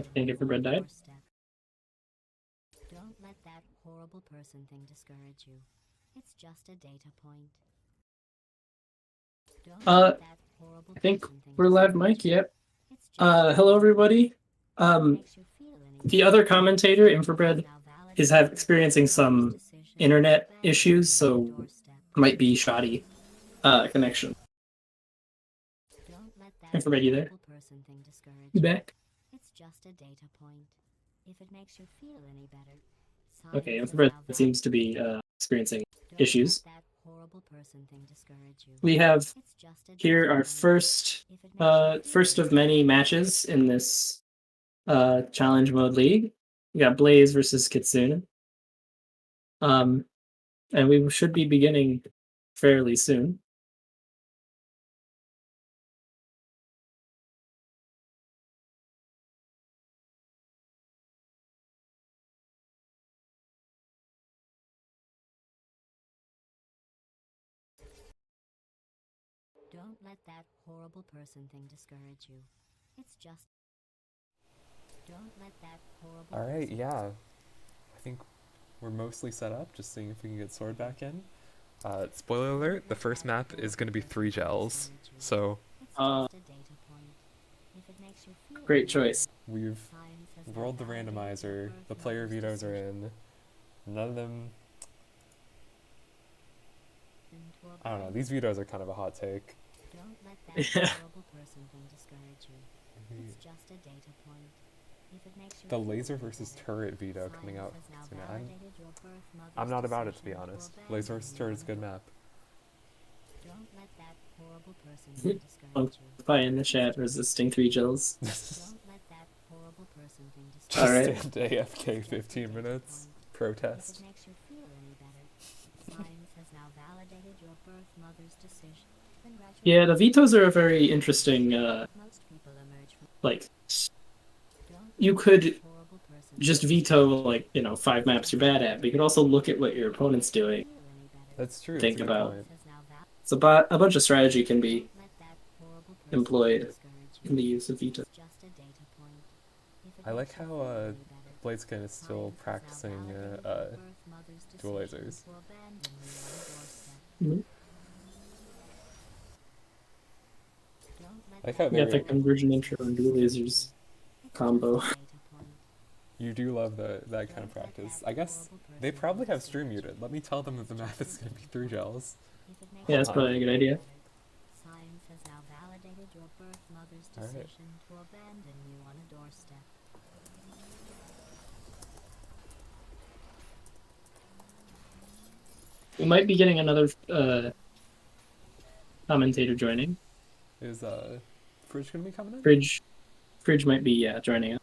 I think Infrared died. Don't let that horrible person thing discourage you. It's just a data point. Don't Uh, let that horrible I think person thing we're live discourage mic, you. yep. It's just a Hello data everybody. point. If it makes you feel any The better, other commentator, Infrared, now is validated your experiencing birth mother's some decision to internet abandon issues, you on a so doorstep. might be shoddy connection. Don't let that Infrared, you there? horrible person thing discourage You you. back? It's just a data point. If it makes you feel any better, Okay, science has Infrared now seems to be experiencing Don't issues. let that horrible person thing discourage you. We have It's just a here data our point. first If it makes you feel first any of many better, matches in this challenge mode league. We got Blaze versus Kitsune. And we should be beginning fairly soon. don't let that horrible person thing discourage you. It's just don't let that horrible Alright, person yeah. I think we're mostly set up, just seeing if we can get Sword back in. Spoiler alert, the first map is going to be 3 gels, so It's Uh, just a data point. If it makes you feel great any choice. we've science has now rolled the validated your randomizer, birth the player mother's vetoes are decision in. None of them, to I don't know, abandon these vetoes are kind of a hot take. Don't let that horrible person thing discourage you. It's just a data point. If it makes you The feel laser any versus better, turret veto coming science out. has now You know, validated your birth mother's I'm not about it, to be decision honest. abandon Laser versus you turret's on a a good map. Don't let that horrible person thing I'll discourage you. pie in the It's chat just resisting 3 gels. don't let that horrible person thing discourage Just Alright. stand AFK 15 minutes. If it Protest. makes you feel any better, science has now validated your birth mother's decision. Yeah, the Congratulations. vetoes are a very interesting, Most people emerge from like, don't you let that could horrible person just thing veto, discourage you. like, 5 It's maps you're just a bad data at, but you could also point. look at what your If it opponent's makes you doing, feel any better, That's true, that's think a good about. point. science has now So a bunch of strategy can be Don't let that horrible person thing employed discourage you. in the use of veto. It's just a data point. If it I like makes you how feel any better, BLAZEICN is still science has now practicing validated your birth mother's dual decision lasers. to abandon you on a doorstep. Mhm. Don't let I like how that You got the they're, horrible conversion person intro thing and dual discourage you. lasers It's combo. just a data point. you do love that kind of Don't let practice. that I guess horrible person they probably thing have stream discourage muted. you. Let me tell them that It's the map just is a going to be data 3 point. gels. If it makes Yeah, you that's Hold on. probably a feel good any idea. better, science has now validated your birth mother's Alright. decision to abandon you on a doorstep. We might be getting another commentator joining. Is Fridge going to be coming in? Fridge might be, yeah, joining us.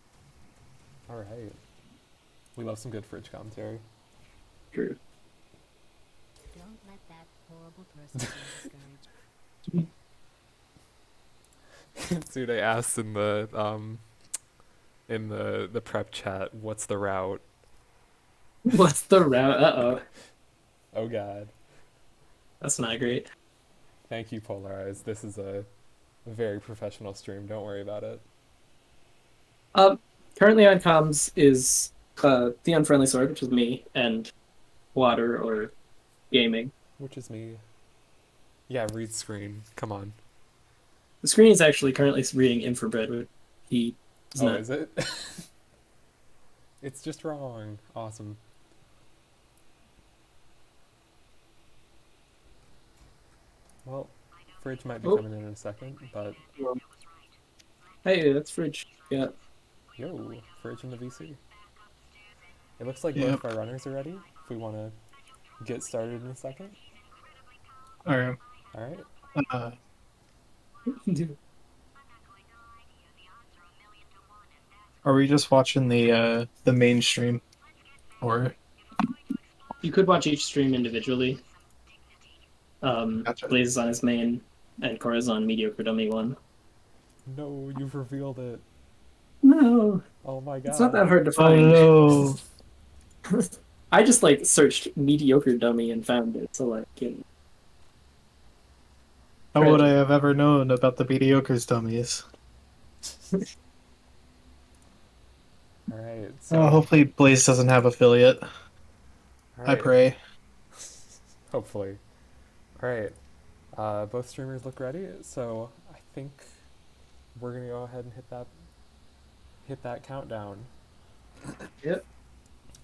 Alright. We love some good Fridge commentary. True. Don't let that horrible person thing discourage you. Tsude asks in the prep chat, what's the route? What's the route? Uh-oh. Oh god. That's not great. Thank you, Polarize. This is a very professional stream. Don't worry about it. Currently on comms is the Unfriendly Sword, which is me, and Water or Gaming. Which is me. Yeah, read screen. Come on. The screen is actually currently reading Infrared, but he is Oh, not. is it? It's just wrong. Awesome. Well, Fridge might be Oh, coming in a second, but hey, that's Fridge. Yeah. yo, Fridge in the VC. It looks like both Yep. of our runners are ready. If we want to get started in a second. Alright. Alright. Uh, are we just watching the main stream? Or You could watch each stream individually. gotcha. Blaze is on his main, and Cora's on Mediocre Dummy 1. No, you've revealed it. No, Oh my it's not that god. hard to Oh find. no. I just like searched Mediocre Dummy and found it, so like, How would I tragic. have ever known about the mediocres dummies? Mediocre. Mediocre. Dummy. Mediocre. Mediocre. Mediocre. All right. So Hopefully Blaze doesn't have affiliate. all I right. pray. Hopefully. All right. Both streamers look ready, so I think we're gonna go ahead and hit that countdown. Yep.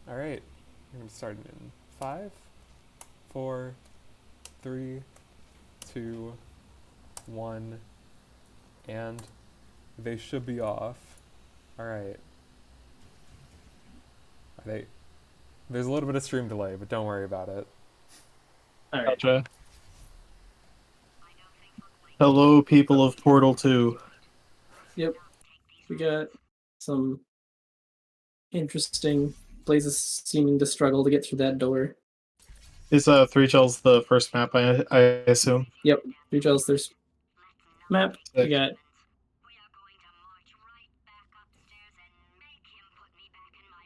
All right. We're gonna start in 5, 4, 3, 2, 1, and they should be off. All right. There's a little bit of stream delay, but don't worry about it. All right. Gotcha. Hello, people of Portal 2. Yep. We got some interesting places seeming to struggle to get through that door. Is 3 Shells the first map, I assume? Yep. Three gels. There's map. We Sick. got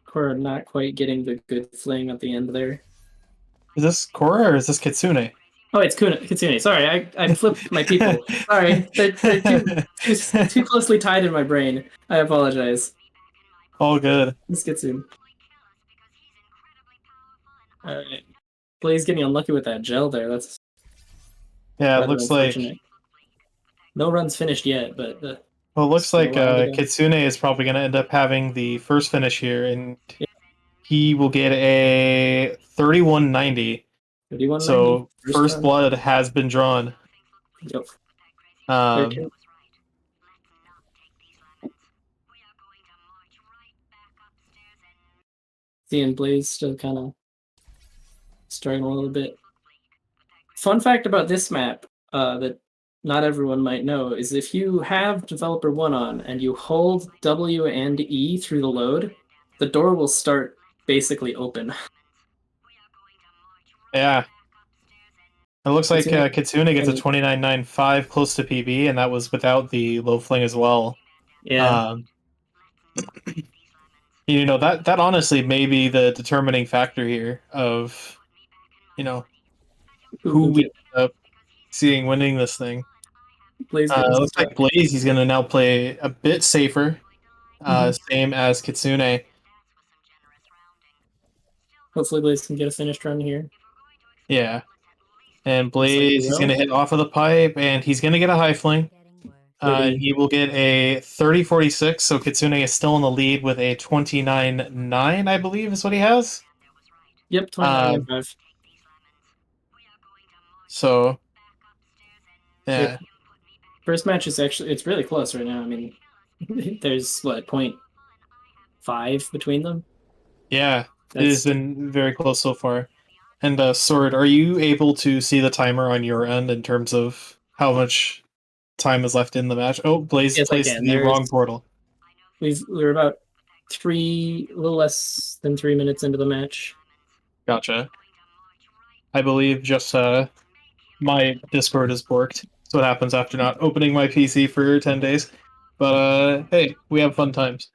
Cora not quite getting the good fling at the end there. Is this Korra or is this Kitsune? Oh, it's Kitsune. Sorry, I flipped my people. Sorry, they're too closely tied in my brain. I apologize. All good. It's Kitsune. All right. Blaze getting unlucky with that gel there. That's Yeah, it rather looks like unfortunate. No runs finished yet, but well, it looks still a like while to go. Kitsune is probably going to end up having the first finish here, and Yeah. he will get a 3190. 3190. So first run. blood has been drawn. Yep. Um, Seeing Blaze still kind of struggling a little bit. Fun fact about this map that not everyone might know is if you have developer 1 on and you hold W and E through the load, the door will start basically open. yeah. It looks like Kitsune- Kitsune gets a and- 2995 close to PB, and that was without the low fling as well. Yeah. You know, that honestly may be the determining factor here of, you know, who we end up seeing winning this thing. Blaze getting Looks stuck. like Blaze, he's going to now play a bit safer, same as Kitsune. Hopefully Blaze can get a finished run here. Yeah. And Looks like he Blaze, he's going to will. hit off of the pipe, and he's going to get a high fling. Getting worse. He will get a 30-46, so Kitsune is still in the lead with a 29-9, I believe is what he has. Yep, 29.5. So, yeah. Yep. First match is actually, it's really close right now. I mean, there's what, 0.5 between them? Yeah, it has That's been very close so far. And Sword, are you able to see the timer on your end in terms of how much time is left in the match? Oh, Blaze Yes, I placed can. the wrong portal. we're about a little less than 3 minutes into the match. Gotcha. I believe just my Discord is borked. That's what happens after not opening my PC for 10 days. But hey, we have fun times.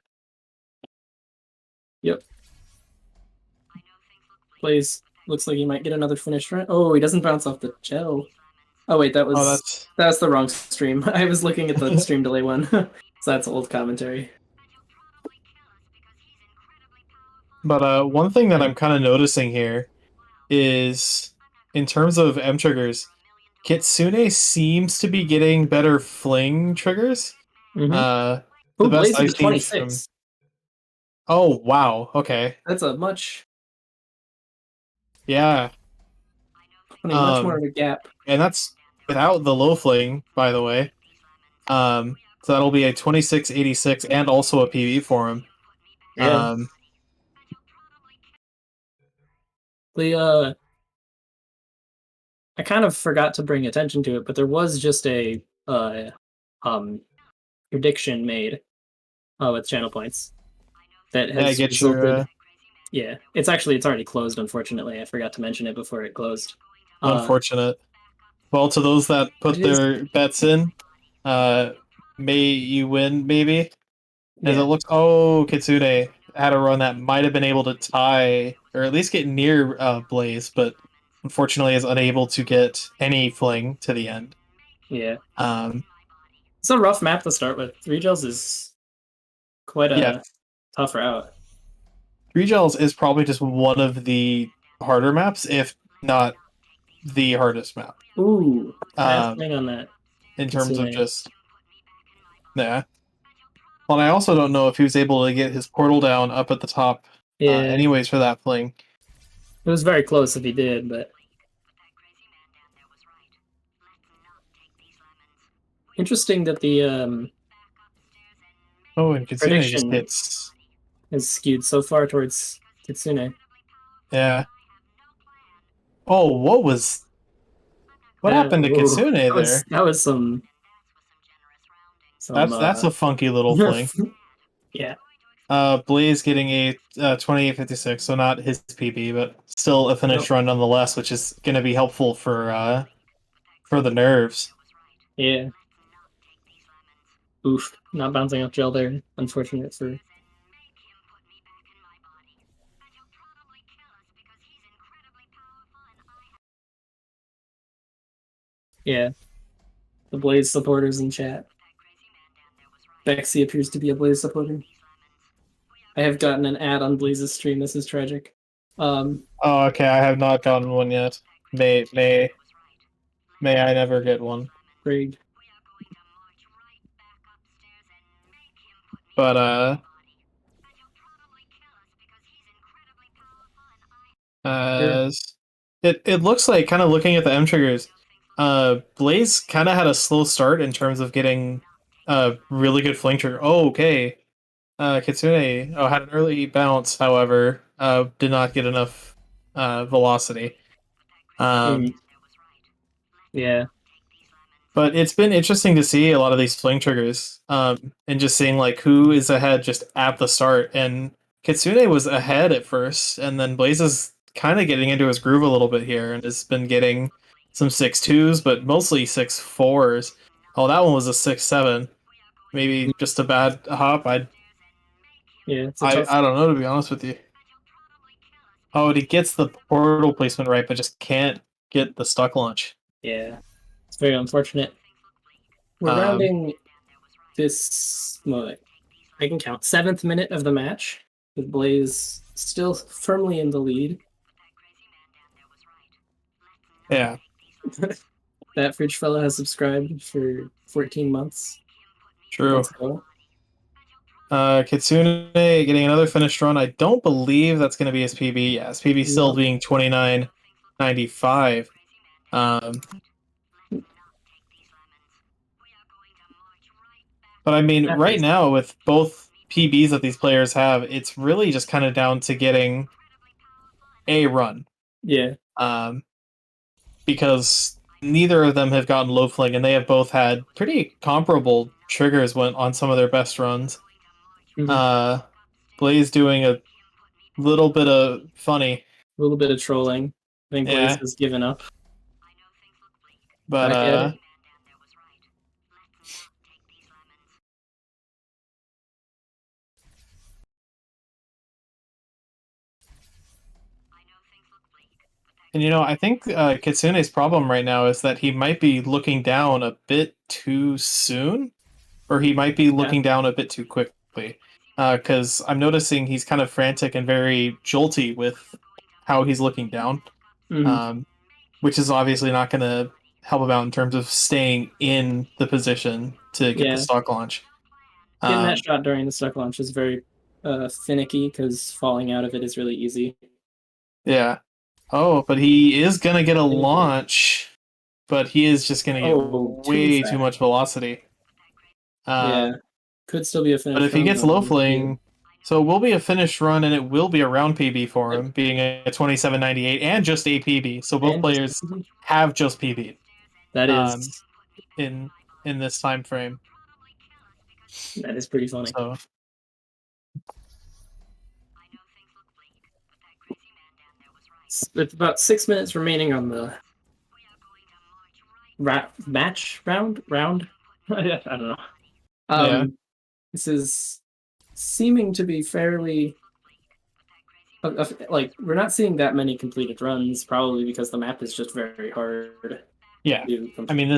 Yep. Blaze looks like he might get another finish run. Oh, he doesn't bounce off the gel. Oh wait, that's the wrong stream. I was looking at the stream delay one. So that's old commentary. But one thing that I'm kind of noticing here is, in terms of M triggers, Kitsune seems to be getting better fling triggers. Mm-hmm. The Oh, best Blaze I've with a seen 26. Oh, wow. Okay. That's a much Yeah. more of a gap. And that's without the low fling, by the way. So that'll be a 26-86 and also a PB for him. Yeah. I kind of forgot to bring attention to it, but there was just a prediction made with channel points that has I get resulted. your Yeah, it's already closed. Unfortunately, I forgot to mention it before it closed. unfortunate. Well, to those that put their bets in, may you win, maybe. As it looks, Kitsune had a run that might have been able to tie, or at least get near Blaze, but unfortunately is unable to get any fling to the end. Yeah. It's a rough map to start with. Three Gels is quite a tough route. Three Gels is probably just one of the harder maps, if not the hardest map. Ooh, fast Um, swing on that. in terms of Kitsune. just yeah. Well, I also don't know if he was able to get his portal down up at the top. Yeah, Anyways, for that fling. it was very close if he did, but interesting that the Oh, and Kitsune just prediction hits. is skewed so far towards Kitsune. Yeah. Oh, what Yeah, happened to ooh, Kitsune there? that was some That's a funky little fling. yeah. Blaze getting a 2856, so not his PB, but still a finish Nope. run nonetheless, which is going to be helpful for the nerves. Yeah. Oof, not bouncing off gel there. Unfortunate for. Yeah, the Blaze supporters in chat. Bexy appears to be a Blaze supporter. I have gotten an ad on Blaze's stream. This is tragic. Oh, okay, I have not gotten one yet. May I never get one. Greg. But Sure. it looks like, kind of looking at the M triggers, Blaze kind of had a slow start in terms of getting a really good fling trigger. Oh, okay. Kitsune had an early bounce, however, did not get enough velocity. Yeah. But it's been interesting to see a lot of these fling triggers, and just seeing like who is ahead just at the start. And Kitsune was ahead at first, and then Blaze is kind of getting into his groove a little bit here, and has been getting some 6.2s, but mostly 6.4s. Oh, that one was a 6.7. Maybe just a bad hop. Yeah, it's a tough. I don't know, to be honest with you. Oh, and he gets the portal placement right, but just can't get the stuck launch. Yeah, it's very unfortunate. We're rounding this. Well, I can count 7th minute of the match with Blaze still firmly in the lead. Yeah. That fridge fellow has subscribed for 14 months. True. Let's go. Kitsune getting another finished run. I don't believe that's going to be his PB. Yeah, his PB still Nope. being 29.95. But I mean, right now with both PBs that these players have, it's really just kind of down to getting a run. Yeah. Because neither of them have gotten low fling, and they have both had pretty comparable triggers when on some of their best runs. Mhm. Blaze doing a little bit of funny. A little bit of trolling. I think Blaze Yeah. has given up. But Back at it. and I think Kitsune's problem right now is that he might be looking down a bit too soon, or he might be looking down a bit too quickly. Because I'm noticing he's kind of frantic and very jolty with how he's looking down, which is obviously not going to help him out in terms of staying in the position to get the stock launch. Getting that shot during the stock launch is very finicky because falling out of it is really easy. Yeah. Oh, but he is going to get a launch, but he is just going to get way too much velocity. Yeah. Could still be a finish. But if he gets low fling, so it will be a finished run, and it will be a round PB for him, being a 27.98 and just a PB. So both players have just PB. That is in this time frame. That is pretty funny. So. With about 6 minutes remaining on the round. I don't know. This is seeming to be fairly like we're not seeing that many completed runs, probably because the map is just very hard. Yeah, I mean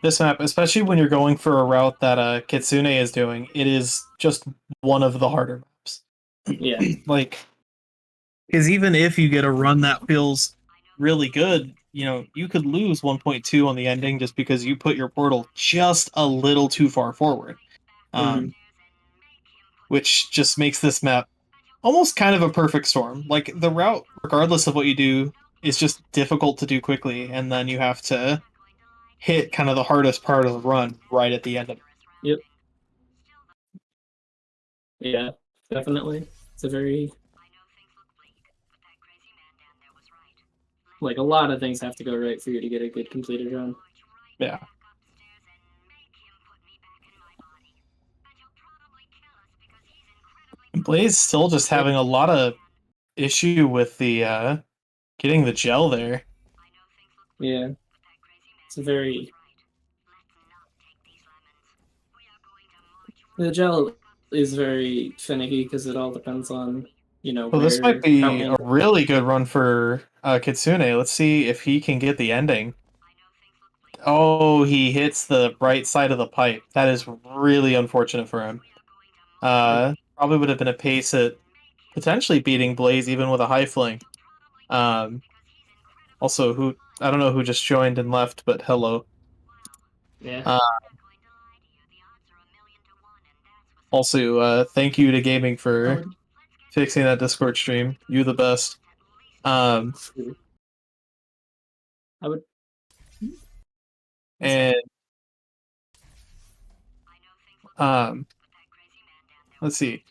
this map, especially when you're going for a route that Kitsune is doing, it is just one of the harder maps. Yeah. Like, because even if you get a run that feels really good, you know, you could lose 1.2 on the ending just because you put your portal just a little too far forward. Mhm. Which just makes this map almost kind of a perfect storm. Like, the route, regardless of what you do, is just difficult to do quickly, and then you have to hit kind of the hardest part of the run right at the end of it. Yep. Yeah, definitely. It's a very like a lot of things have to go right for you to get a good completed run. Yeah. And Blaze still just having a lot of issue with the getting the gel there. Yeah. It's a very the gel is very finicky because it all depends on, you know, Well, this might where how be a angled. really good run for Kitsune. Let's see if he can get the ending. Oh, he hits the right side of the pipe. That is really unfortunate for him. Probably would have been a pace at potentially beating Blaze even with a high fling. Also, who I don't know who just joined and left, but hello. Yeah. Uh, Also, thank you to Gaming for Howard. fixing that Discord stream. You the best. Um, I would and um, let's see.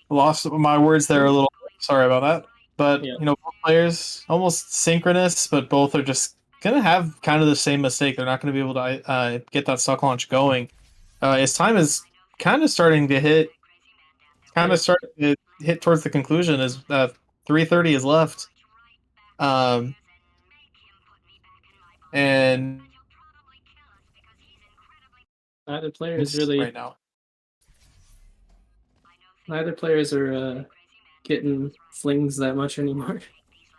Lost my words there a little. Sorry about that. But yeah. you know, both players almost synchronous, but both are just gonna have kind of the same mistake. They're not gonna be able to get that stock launch going. His time is kind of starting to hit. Kind of Yeah. starting to hit towards the conclusion. As 3:30 is left. And Neither player is really right now. neither players are getting flings that much anymore.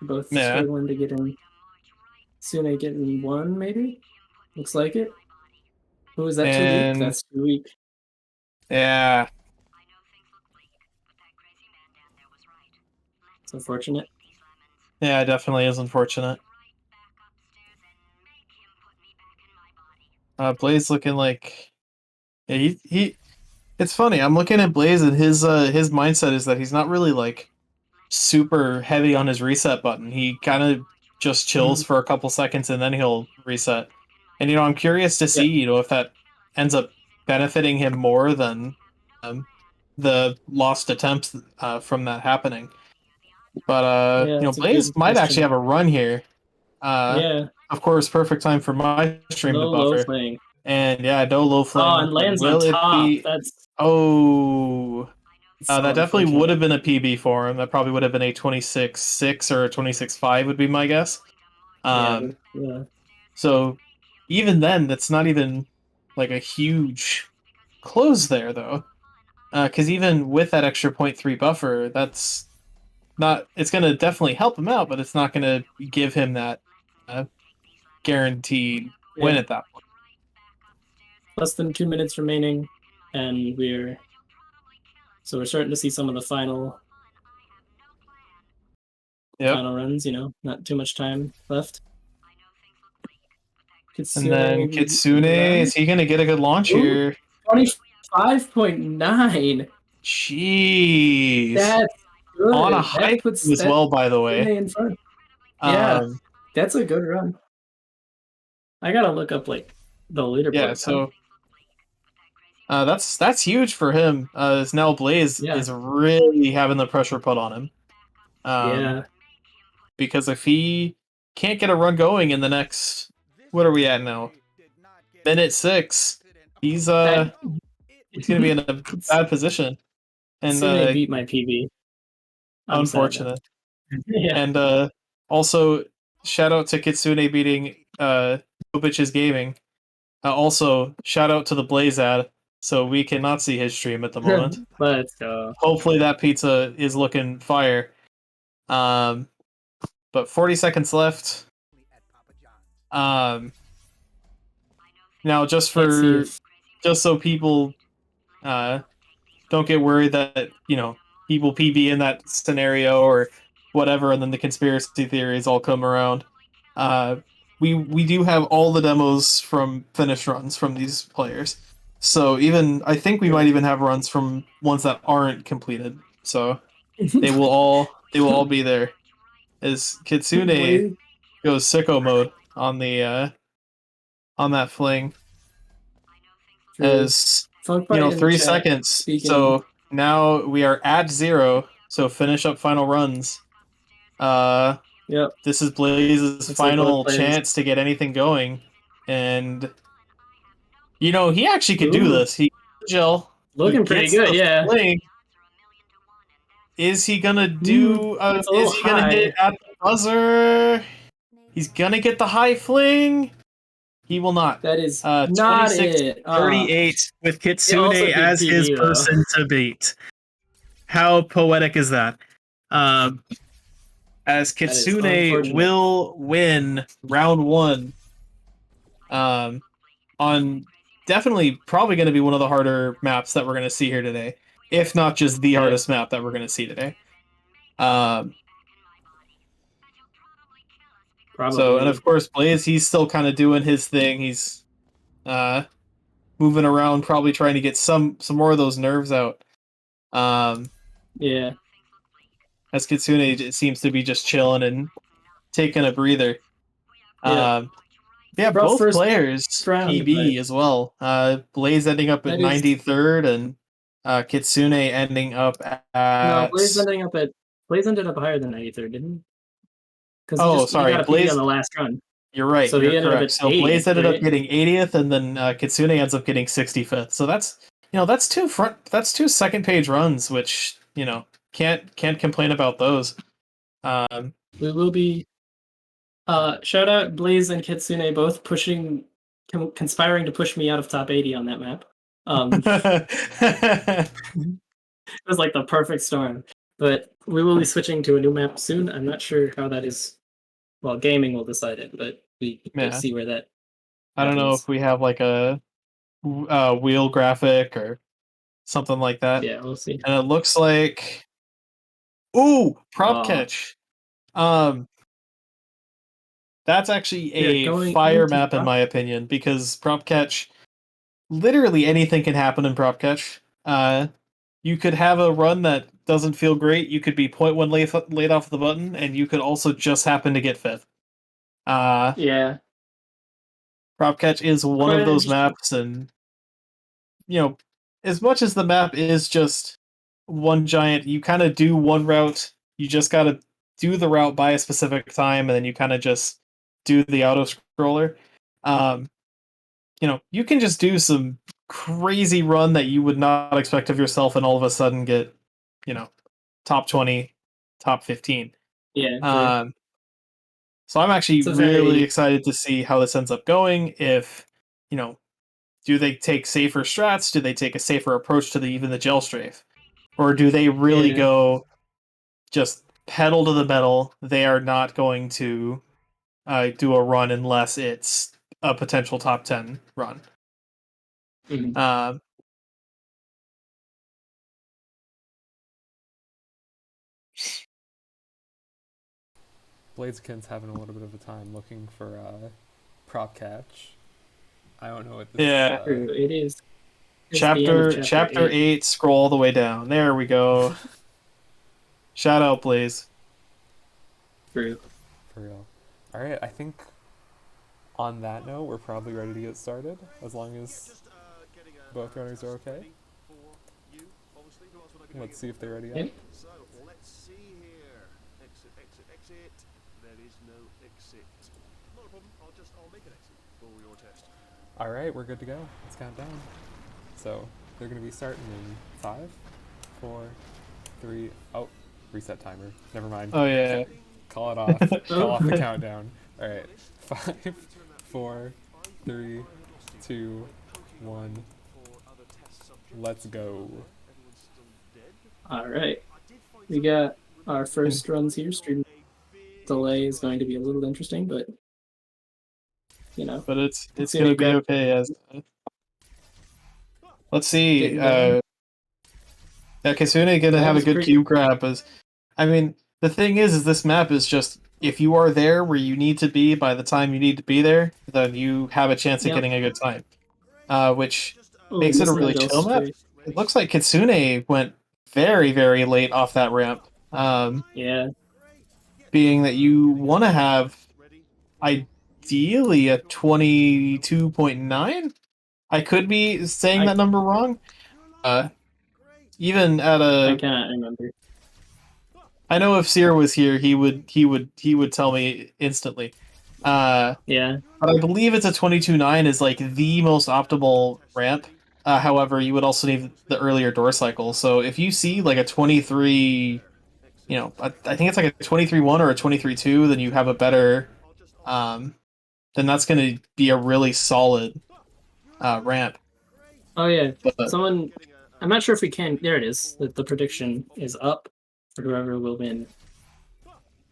Both Yeah. struggling to get in. Sune getting one, maybe? Looks like it. Who is that too weak? And That's too weak. yeah. It's unfortunate. Yeah, it definitely is unfortunate. Blaze looking like yeah, he it's funny. I'm looking at Blaze and his mindset is that he's not really like super heavy on his reset button. He kind of just chills Mhm. for a couple seconds and then he'll reset. And you know, I'm curious to Yeah. see, you know, if that ends up benefiting him more than the lost attempts from that happening. But Yeah, you know, it's a Blaze good might actually question. have a run here. Uh, Yeah. of course, perfect time for my stream to No low buffer. fling. And yeah, no low Oh, fling. and lands on Will it top. be? That's Oh, so that definitely would unfortunate. have been a PB for him. That probably would have been a 26-6 or a 26-5 would be my guess. Yeah, Um, yeah. so even then, that's not even like a huge close there though. Because even with that extra point 0.3 buffer, that's not. It's going to definitely help him out, but it's not going to give him that uh, guaranteed win Yeah. at that point. Less than 2 minutes remaining, and we're starting to see some of the Yep. final runs, you know, not too much time left. And then Kitsune Kitsune, Run. is he going to get a good launch Ooh, here? 25.9. Jeez. That's On a good. high That puts as that well, by the Kitsune way. in front. Yeah, Um, that's a good run. I gotta look up like the yeah, leaderboard now. so that's huge for him. As now Blaze Yeah, is really having the pressure put on him. Um, yeah. because if he can't get a run going in the next, what are we at now? Minute 6. He's That he's gonna be in a bad position, and Kitsune beat my PB. I'm sad now. unfortunate. Yeah. And also shout out to Kitsune beating Kovich's Gaming. Also shout out to the Blaze ad. So we cannot see his stream at the moment. Let's go. Hopefully that pizza is looking fire. Um, but 40 seconds left. Um, Now, just Let's see for if just so people don't get worried that people PB in that scenario or whatever, and then the conspiracy theories all come around. We do have all the demos from finished runs from these players. So even I think we might even have runs from ones that aren't completed. So they will all be there. As Kitsune Blaze, goes sicko mode on that fling, true. as Funkbite in the chat 3 seconds. speaking. So now we are at 0. So finish up final runs. Yep. This is Blaze's Looks like both final players. chance to get anything going, and he actually could do Ooh, this. He gel. He looking pretty gets good. the Yeah. fling. Is he gonna Ooh, do? it's a little Is he gonna hit high. at the buzzer? He's gonna get the high fling. He will not. That is not 26 it. 38 with It Kitsune also did as his PB though. person to beat. How poetic is that? As That is Kitsune unfortunate. will win round 1. On definitely probably going to be one of the harder maps that we're going to see here today, if not just the Yeah. hardest map that we're going to see today. So, Probably. and of course, Blaze, he's still kind of doing his thing. He's moving around, probably trying to get some more of those nerves out. Yeah. As Kitsune seems to be just chilling and taking a breather. Yeah. Yeah, Rough both first players round, PB but as well. Blaze ending up at that is 93rd, and Kitsune ending up no. at. Blaze ended up higher than 93rd, didn't he? Because Oh, he sorry, got a PB on Blaze. the last run, You're right. so You're he ended up correct. at So Blaze 80th, ended up right? getting 80th, and then Kitsune ends up getting 65th. So that's two second page runs, which can't complain about those. We will be shout out Blaze and Kitsune both conspiring to push me out of top 80 on that map. It was like the perfect storm. But we will be switching to a new map soon. I'm not sure how that is. Well, gaming will decide it, but we'll Yeah, see where that I don't know happens. if we have like a wheel graphic or something like that. Yeah, we'll see. And it looks like prop Aw. catch. That's actually We are a going fire into map in prop. my opinion, because prop catch, literally anything can happen in prop catch. You could have a run that doesn't feel great. You could be 0.1 late off the button, and you could also just happen to get fifth. Yeah. Prop catch is one Quite of those interesting. maps, and as much as the map is just one giant, you kind of do one route. You just gotta do the route by a specific time, and then you kind of just do the auto scroller. You can just do some crazy run that you would not expect of yourself, and all of a sudden get, top 20, top 15. Yeah, true. So I'm actually It's a really very excited to see how this ends up going. If do they take safer strats? Do they take a safer approach to even the gel strafe, or do they really yeah. go just pedal to the metal? They are not going to do a run unless it's a potential top 10 run. Mhm. BLAZEICN's having a little bit of a time looking for prop catch. I don't know what this. Yeah. True. It is. It's the end of Chapter 8. 8, scroll all the way down. There we go. Shout out, Blaze. True. For real. All right, I think on that note, we're probably ready to get started, as long as both runners are okay. Let's see if they're ready. Yep. So let's see here. Exit, exit, exit. There is no exit. Not a problem. I'll make an exit for your test. All right, we're good to go. Let's count down. So they're gonna be starting in 5, 4, 3. Oh, reset timer. Never mind. Oh yeah. Call it off. Call off the countdown. All right. 5, 4, 3, 2, 1. Let's go. All right. We got our first runs here. Stream delay is going to be a little interesting, but you know, but it's Kitsune gonna be grab okay. As let's see, getting going. yeah, Kitsune gonna That have a was good pretty. cube grab. I mean, the thing is this map is just if you are there where you need to be by the time you need to be there, then you have a chance at Yep. getting a good time. Which Oh, makes it a missing the really gel chill map. straight. It looks like Kitsune went very, very late off that ramp. Yeah. Being that you want to have ideally a 22.9. I could be saying I that number wrong. Uh, even at I a, cannot remember. I know if Seer was here, he would tell me instantly. Yeah. But I believe it's a 22.9 is like the most optimal ramp. However, you would also need the earlier door cycle. So if you see like a 23, I think it's like a 23.1 or a 23.2, then you have a better, then that's going to be a really solid ramp. Oh yeah. But Someone. I'm not sure if we can. There it is. The prediction is up for whoever will win.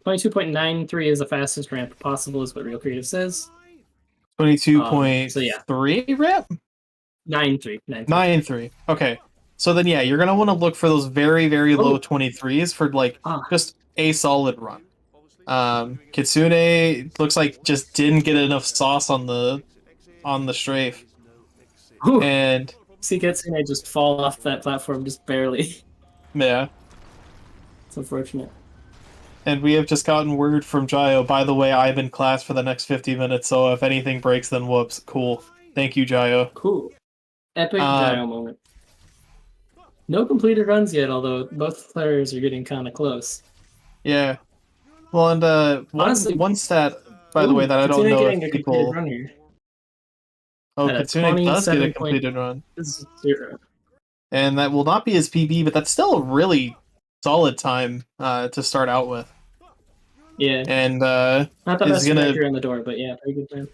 22.93 is the fastest ramp possible, is what Real Creative says. So yeah, 22.3 ramp? 9.3, 9.3. 9.3. Okay. So then, yeah, you're going to want to look for those very, very low Oh, 23s for like ah, just a solid run. Kitsune looks like just didn't get enough sauce on the strafe. whew. And See Kitsune just fall off that platform just barely. yeah. It's unfortunate. And we have just gotten word from Jayo, by the way, I'm in class for the next 50 minutes, so if anything breaks, then whoops. Cool. Thank you, Jayo. Cool. Epic Um, Gyro moment. No completed runs yet, although both players are getting kind of close. yeah. Well, and Honestly, one stat, by the way, ooh, that I don't Kitsune know if getting a completed people. run here Oh, at a Kitsune does get a 27 point. completed run. This is 0. And that will not be his PB, but that's still a really solid time to start out with. Yeah. And Not the is best gonna trajectory on the door, but yeah, pretty good time.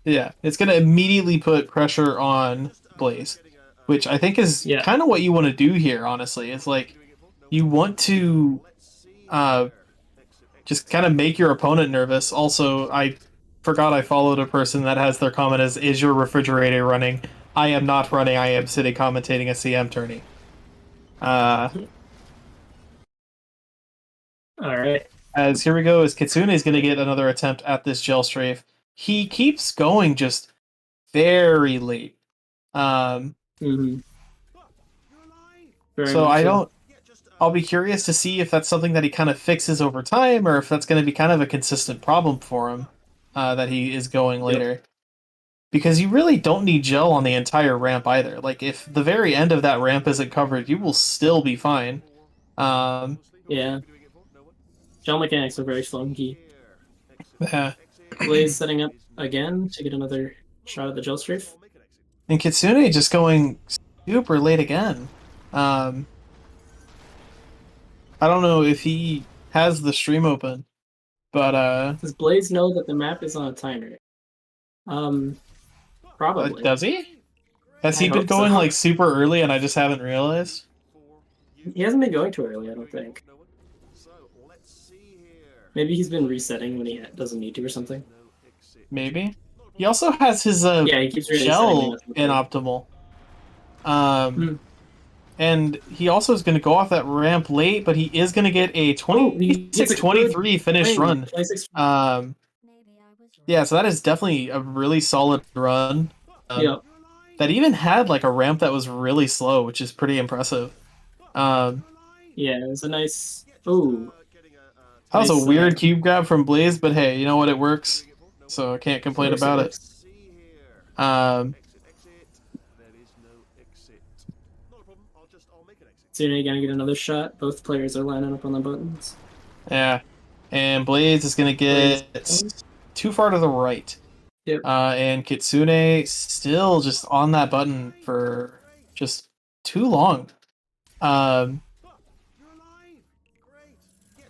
yeah, it's gonna immediately put pressure on Blaze, which I think is Yeah. kind of what you want to do here. Honestly, it's like you want to just kind of make your opponent nervous. Also, I forgot I followed a person that has their comment as "Is your refrigerator running?" I am not running. I am sitting commentating a CM tourney. Uh, All right. as here we go, as Kitsune is going to get another attempt at this gel strafe. He keeps going just very late. Um, Mm-hmm. Very so much I so. don't. I'll be curious to see if that's something that he kind of fixes over time, or if that's going to be kind of a consistent problem for him that he is going later. Because you really don't need gel on the entire ramp either. Like if the very end of that ramp isn't covered, you will still be fine. Um, Yeah. Gel mechanics are very funky. yeah. Blaze setting up again to get another shot at the gel strafe. And Kitsune just going super late again. Um, I don't know if he has the stream open, but Does Blaze know that the map is on a timer? Probably. does he? Has I he been hope so. going like super early and I just haven't realized? He hasn't been going too early, I don't think. Maybe he's been resetting when he doesn't need to or something. Maybe. He also has his Yeah, he keeps resetting when he gel doesn't in play. optimal. Um, Hmm. and he also is going to go off that ramp late, but he is going to get a Oh, he gets a good 26-23 finish swing. run. 26. Maybe I was right. Yeah, so that is definitely a really solid run. Yeah. That even had like a ramp that was really slow, which is pretty impressive. Um, Yeah, it was a nice. Ooh. that was a Nice. weird cube grab from Blaze, but hey, you know what? It works, so I can't Of complain course it about it. works. Um, Tsune gonna get another shot. Both players are lining up on the buttons. yeah, and Blaze is gonna get Blaze. too far to the right. Yep. And Kitsune still just on that button for just too long. Um,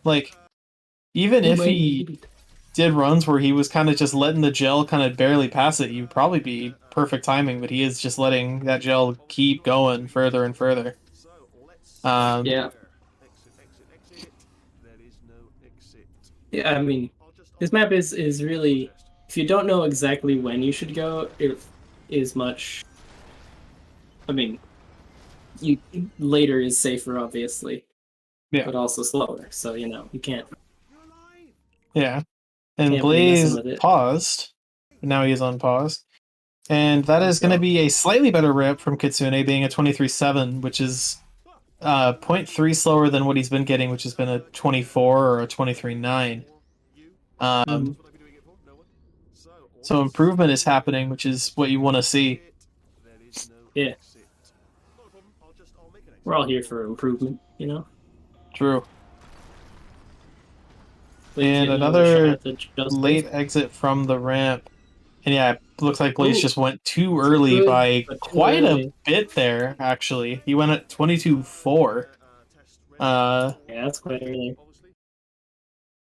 like even He if might need to he be. did runs where he was kind of just letting the gel kind of barely pass it, you'd probably be perfect timing. But he is just letting that gel keep going further and further. Yeah. Yeah, I mean, this map is really if you don't know exactly when you should go, it is much. I mean, you later is safer, obviously, Yeah. but also slower. So you know you can't Yeah. And Can't be messing Blaze with it. paused. Now he is on pause. And that is Let's going to go. be a slightly better ramp from Kitsune, being a 23.7, which is 0.3 slower than what he's been getting, which has been a 24 or a 23.9. Mhm. So improvement is happening, which is what you want to see. Yeah, we're all here for improvement, you know. True. Please And get another shot another at the just late exit from the ramp. And yeah, it looks like Blaze Ooh, just went too early good, by but too quite a early. bit there, actually. He went at 22.4. Yeah, that's quite early.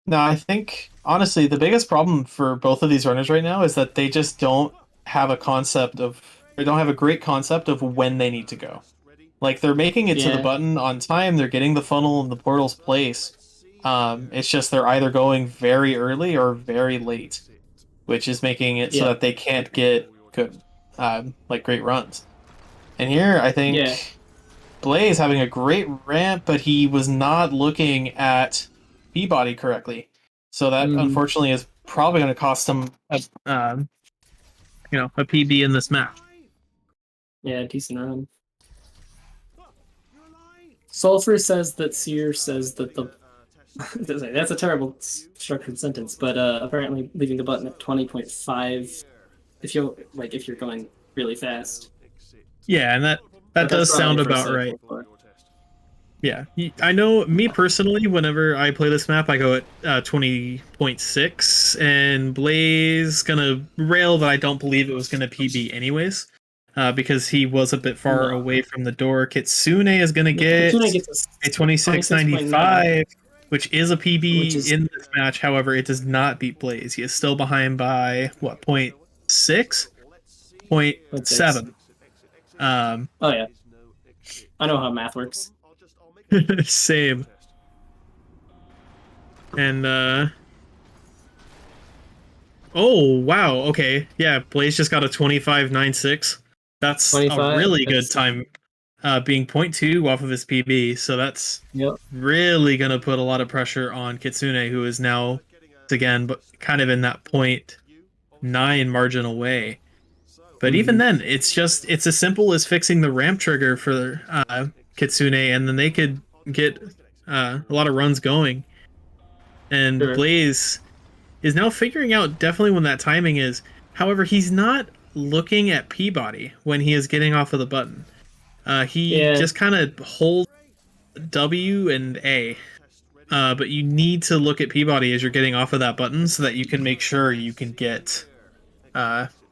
No, I think, honestly, the biggest problem for both of these runners right now is that they just don't have a concept of, they don't have a great concept of when they need to go. Like, they're making it to the Yeah, button on time, they're getting the funnel in the portal's place. It's just they're either going very early or very late, which is making it so yeah, that they can't get good, like great runs. And here, I yeah. think Blaze having a great ramp, but he was not looking at Peabody correctly, so that hmm unfortunately is probably going to cost him a PB in this match. Yeah, decent run. Sulfur says that Seer says that the that's a terrible structured sentence, but apparently leaving the button at 20.5 if you're going really fast. Yeah, and that But that's does probably sound for about safe right. for. Yeah, I know. Me personally, whenever I play this map, I go at 20.6, and Blaze gonna rail that I don't believe it was gonna PB anyways, because he was a bit far No. away from the door. Kitsune is gonna Yeah, get Kitsune gets a a 26.9, 26.95, which is a which PB is in this match. However, it does not beat Blaze. He is still behind by what, point 0.6, point 0.6. 0.7. Um, Oh yeah, I know how math works. same. And oh wow, okay. Yeah, Blaze just got a 25.96. That's a 25. really good That's time, being point 0.2 off of his PB, so that's yep. really gonna put a lot of pressure on Kitsune, who is now again but kind of in that point 0.9 margin away. But even hmm then, it's as simple as fixing the ramp trigger for Kitsune, and then they could get a lot of runs going. And Sure. Blaze is now figuring out definitely when that timing is. However, he's not looking at Peabody when he is getting off of the button. He Yeah. just kind of holds W and A. But you need to look at Peabody as you're getting off of that button so that you can make sure you can get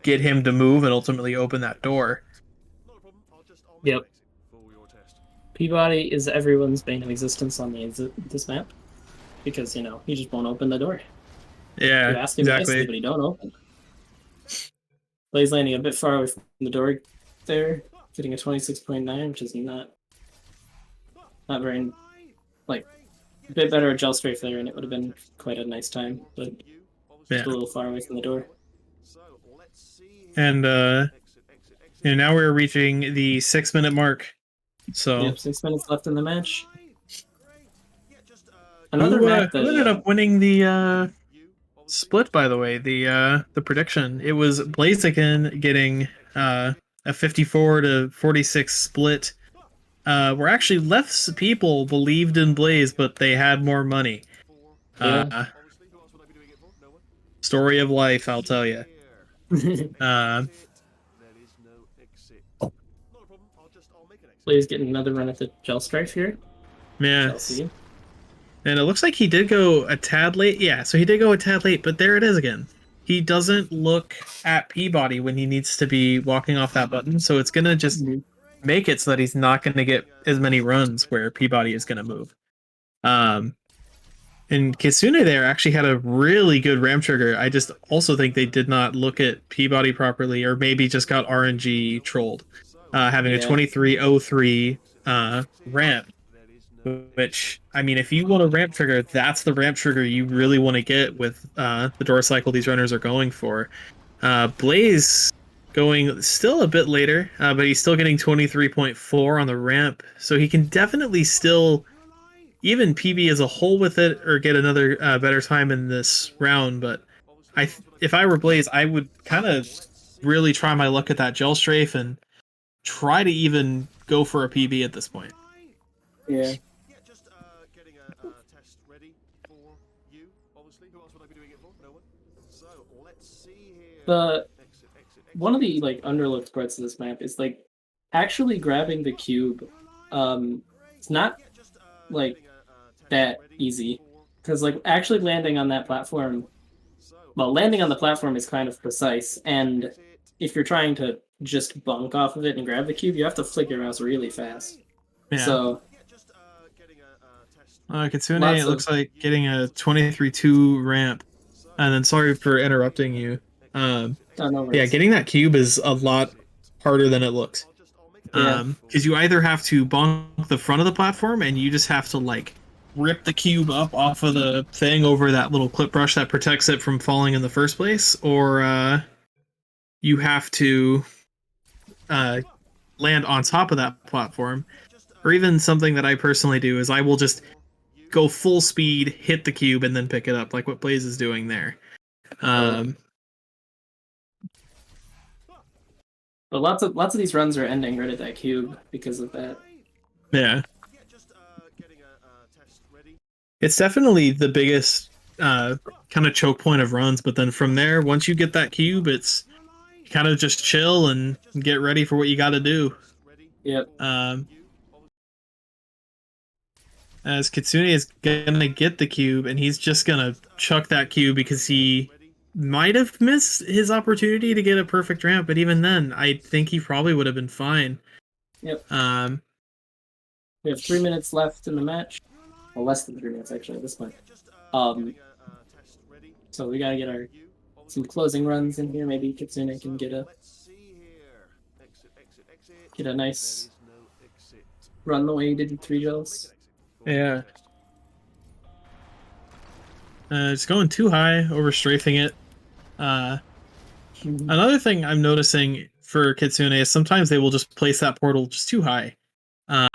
him to move and ultimately open that door. Yep. Peabody is everyone's bane of existence on this map because he just won't open the door. You Yeah, ask him nicely, exactly. but he don't open. Blaze landing a bit far away from the door there, getting a 26.9, which is not very like a bit better at gel strafe there, and it would have been quite a nice time, but just Yeah. a little far away from the door. And now we're reaching the 6-minute mark. So Yep, 6 minutes left in the match. Another map who ended that up winning the split, by the way, the prediction? It was BLAZEICN getting a 54-46 split. Where actually less people believed in Blaze, but they had more money. yeah. Story of life, I'll tell you. Blaze getting another run at the gel strafe here. Yeah. Chelsea. And it looks like he did go a tad late. Yeah, so he did go a tad late, but there it is again. He doesn't look at Peabody when he needs to be walking off that button, so it's going to just make it so that he's not going to get as many runs where Peabody is going to move. And Kitsune there actually had a really good ram trigger. I just also think they did not look at Peabody properly, or maybe just got RNG trolled. Having a 23.03 ramp. which, I mean, if you want a ramp trigger, that's the ramp trigger you really want to get with the door cycle these runners are going for. Blaze going still a bit later, but he's still getting 23.4 on the ramp, so he can definitely still even PB as a whole with it or get another better time in this round. But if I were Blaze, I would kind of really try my luck at that gel strafe and try to even go for a PB at this point. Yeah. Yeah, just getting a test ready for you. Obviously, who else would I be doing it for? No one. So let's see here. The Exit, exit, one of exit. the like underlooked parts of this map is like actually grabbing the cube. It's not Yeah, just like getting a test that ready easy for because like actually landing on that platform. so Well, landing on the platform is kind of precise, and exit. if you're trying to just bunk off of it and grab the cube, you have to flick your mouse really fast. Yeah. So Yeah, just getting a test. Kitsune, Lots it looks of- like getting a 23-2 ramp. So And then sorry for interrupting you. oh, no Yeah, worries. getting that cube is a lot harder than it looks. I'll make it. Yeah. Because you either have to bonk the front of the platform and you just have to like rip the cube up off of the thing over that little clip brush that protects it from falling in the first place, or you have to land on top of that platform. Or even something that I personally do is I will just go full speed, hit the cube, and then pick it up, like what Blaze is doing there. But lots of these runs are ending right at that cube because of that. Yeah. Yeah, just getting a test ready. It's definitely the biggest kind of choke point of runs, but then from there, once you get that cube, it's kind of just chill and get ready for what you got to do. Yep. As Kitsune is gonna get the cube, and he's just gonna chuck that cube because he might have missed his opportunity to get a perfect ramp, but even then, I think he probably would have been fine. Yep. Um, We have 3 minutes left in the match. Well, less than 3 minutes actually at this point. So we gotta get some closing runs in here. Maybe Kitsune can get a nice run the way he did in 3 gels. yeah. It's going too high, over strafing it. Another thing I'm noticing for Kitsune is sometimes they will just place that portal just too high. Yeah.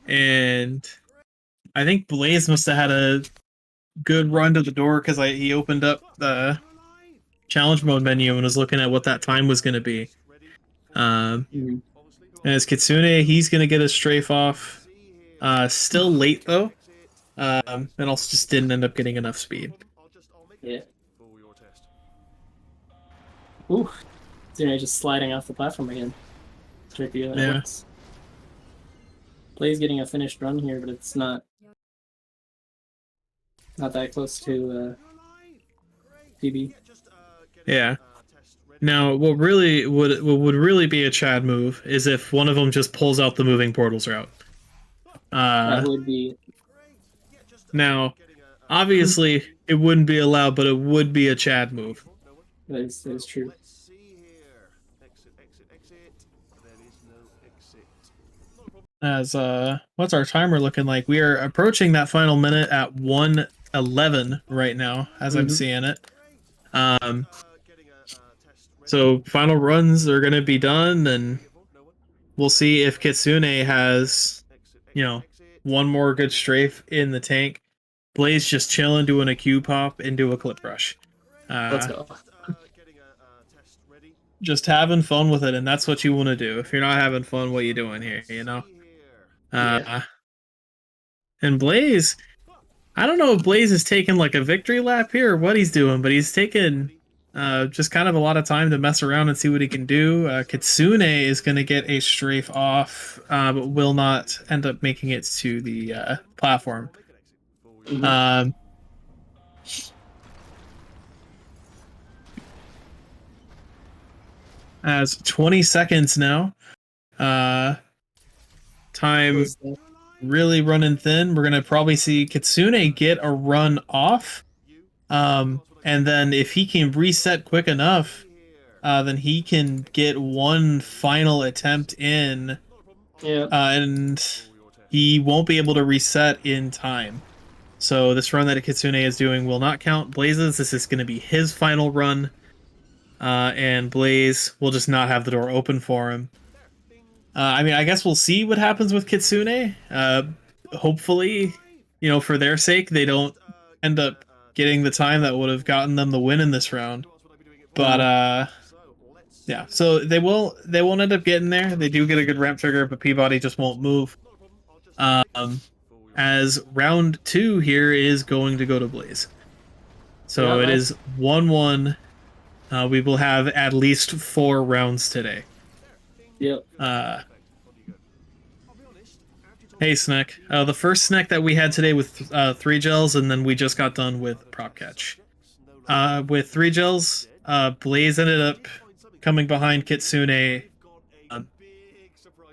And I think Blaze must have had a good run to the door because he opened up the challenge mode menu and was looking at what that time was going to be. And as Kitsune, he's going to get a strafe off. Still late though. And also just didn't end up getting enough speed. Yeah. Ooh. Kitsune just sliding off the platform again. Tricky. Yeah. Blaze getting a finished run here, but it's not that close to PB. Yeah. Now, what would really be a Chad move is if one of them just pulls out the moving portals route. That would be. Now, obviously, it wouldn't be allowed, but it would be a Chad move. That is true. As what's our timer looking like? We are approaching that final minute at 1:11 right now, as I'm seeing it. So final runs are gonna be done, and we'll see if Kitsune has, one more good strafe in the tank. Blaze just chilling, doing a cube hop into a clip rush. Let's go. Just having fun with it, and that's what you want to do. If you're not having fun, what are you doing here, Yeah. And Blaze, I don't know if Blaze is taking like a victory lap here or what he's doing, but he's taking just kind of a lot of time to mess around and see what he can do. Kitsune is going to get a strafe off, but will not end up making it to the platform. As 20 seconds now. Time really running thin. We're gonna probably see Kitsune get a run off, and then if he can reset quick enough, then he can get one final attempt in. Yeah. And he won't be able to reset in time. So this run that Kitsune is doing will not count Blaze's. This is going to be his final run. And Blaze will just not have the door open for him. I mean, I guess we'll see what happens with Kitsune. Hopefully, for their sake, they don't end up getting the time that would have gotten them the win in this round. But yeah, so they won't end up getting there. They do get a good ramp trigger, but Peabody just won't move. As round 2 here is going to go to Blaze. So Yeah, it nice. is 1-1. We will have at least 4 rounds today. Yep. Hey, Snack. The first snack that we had today with 3 gels, and then we just got done with prop catch. With 3 gels, Blaze ended up coming behind Kitsune,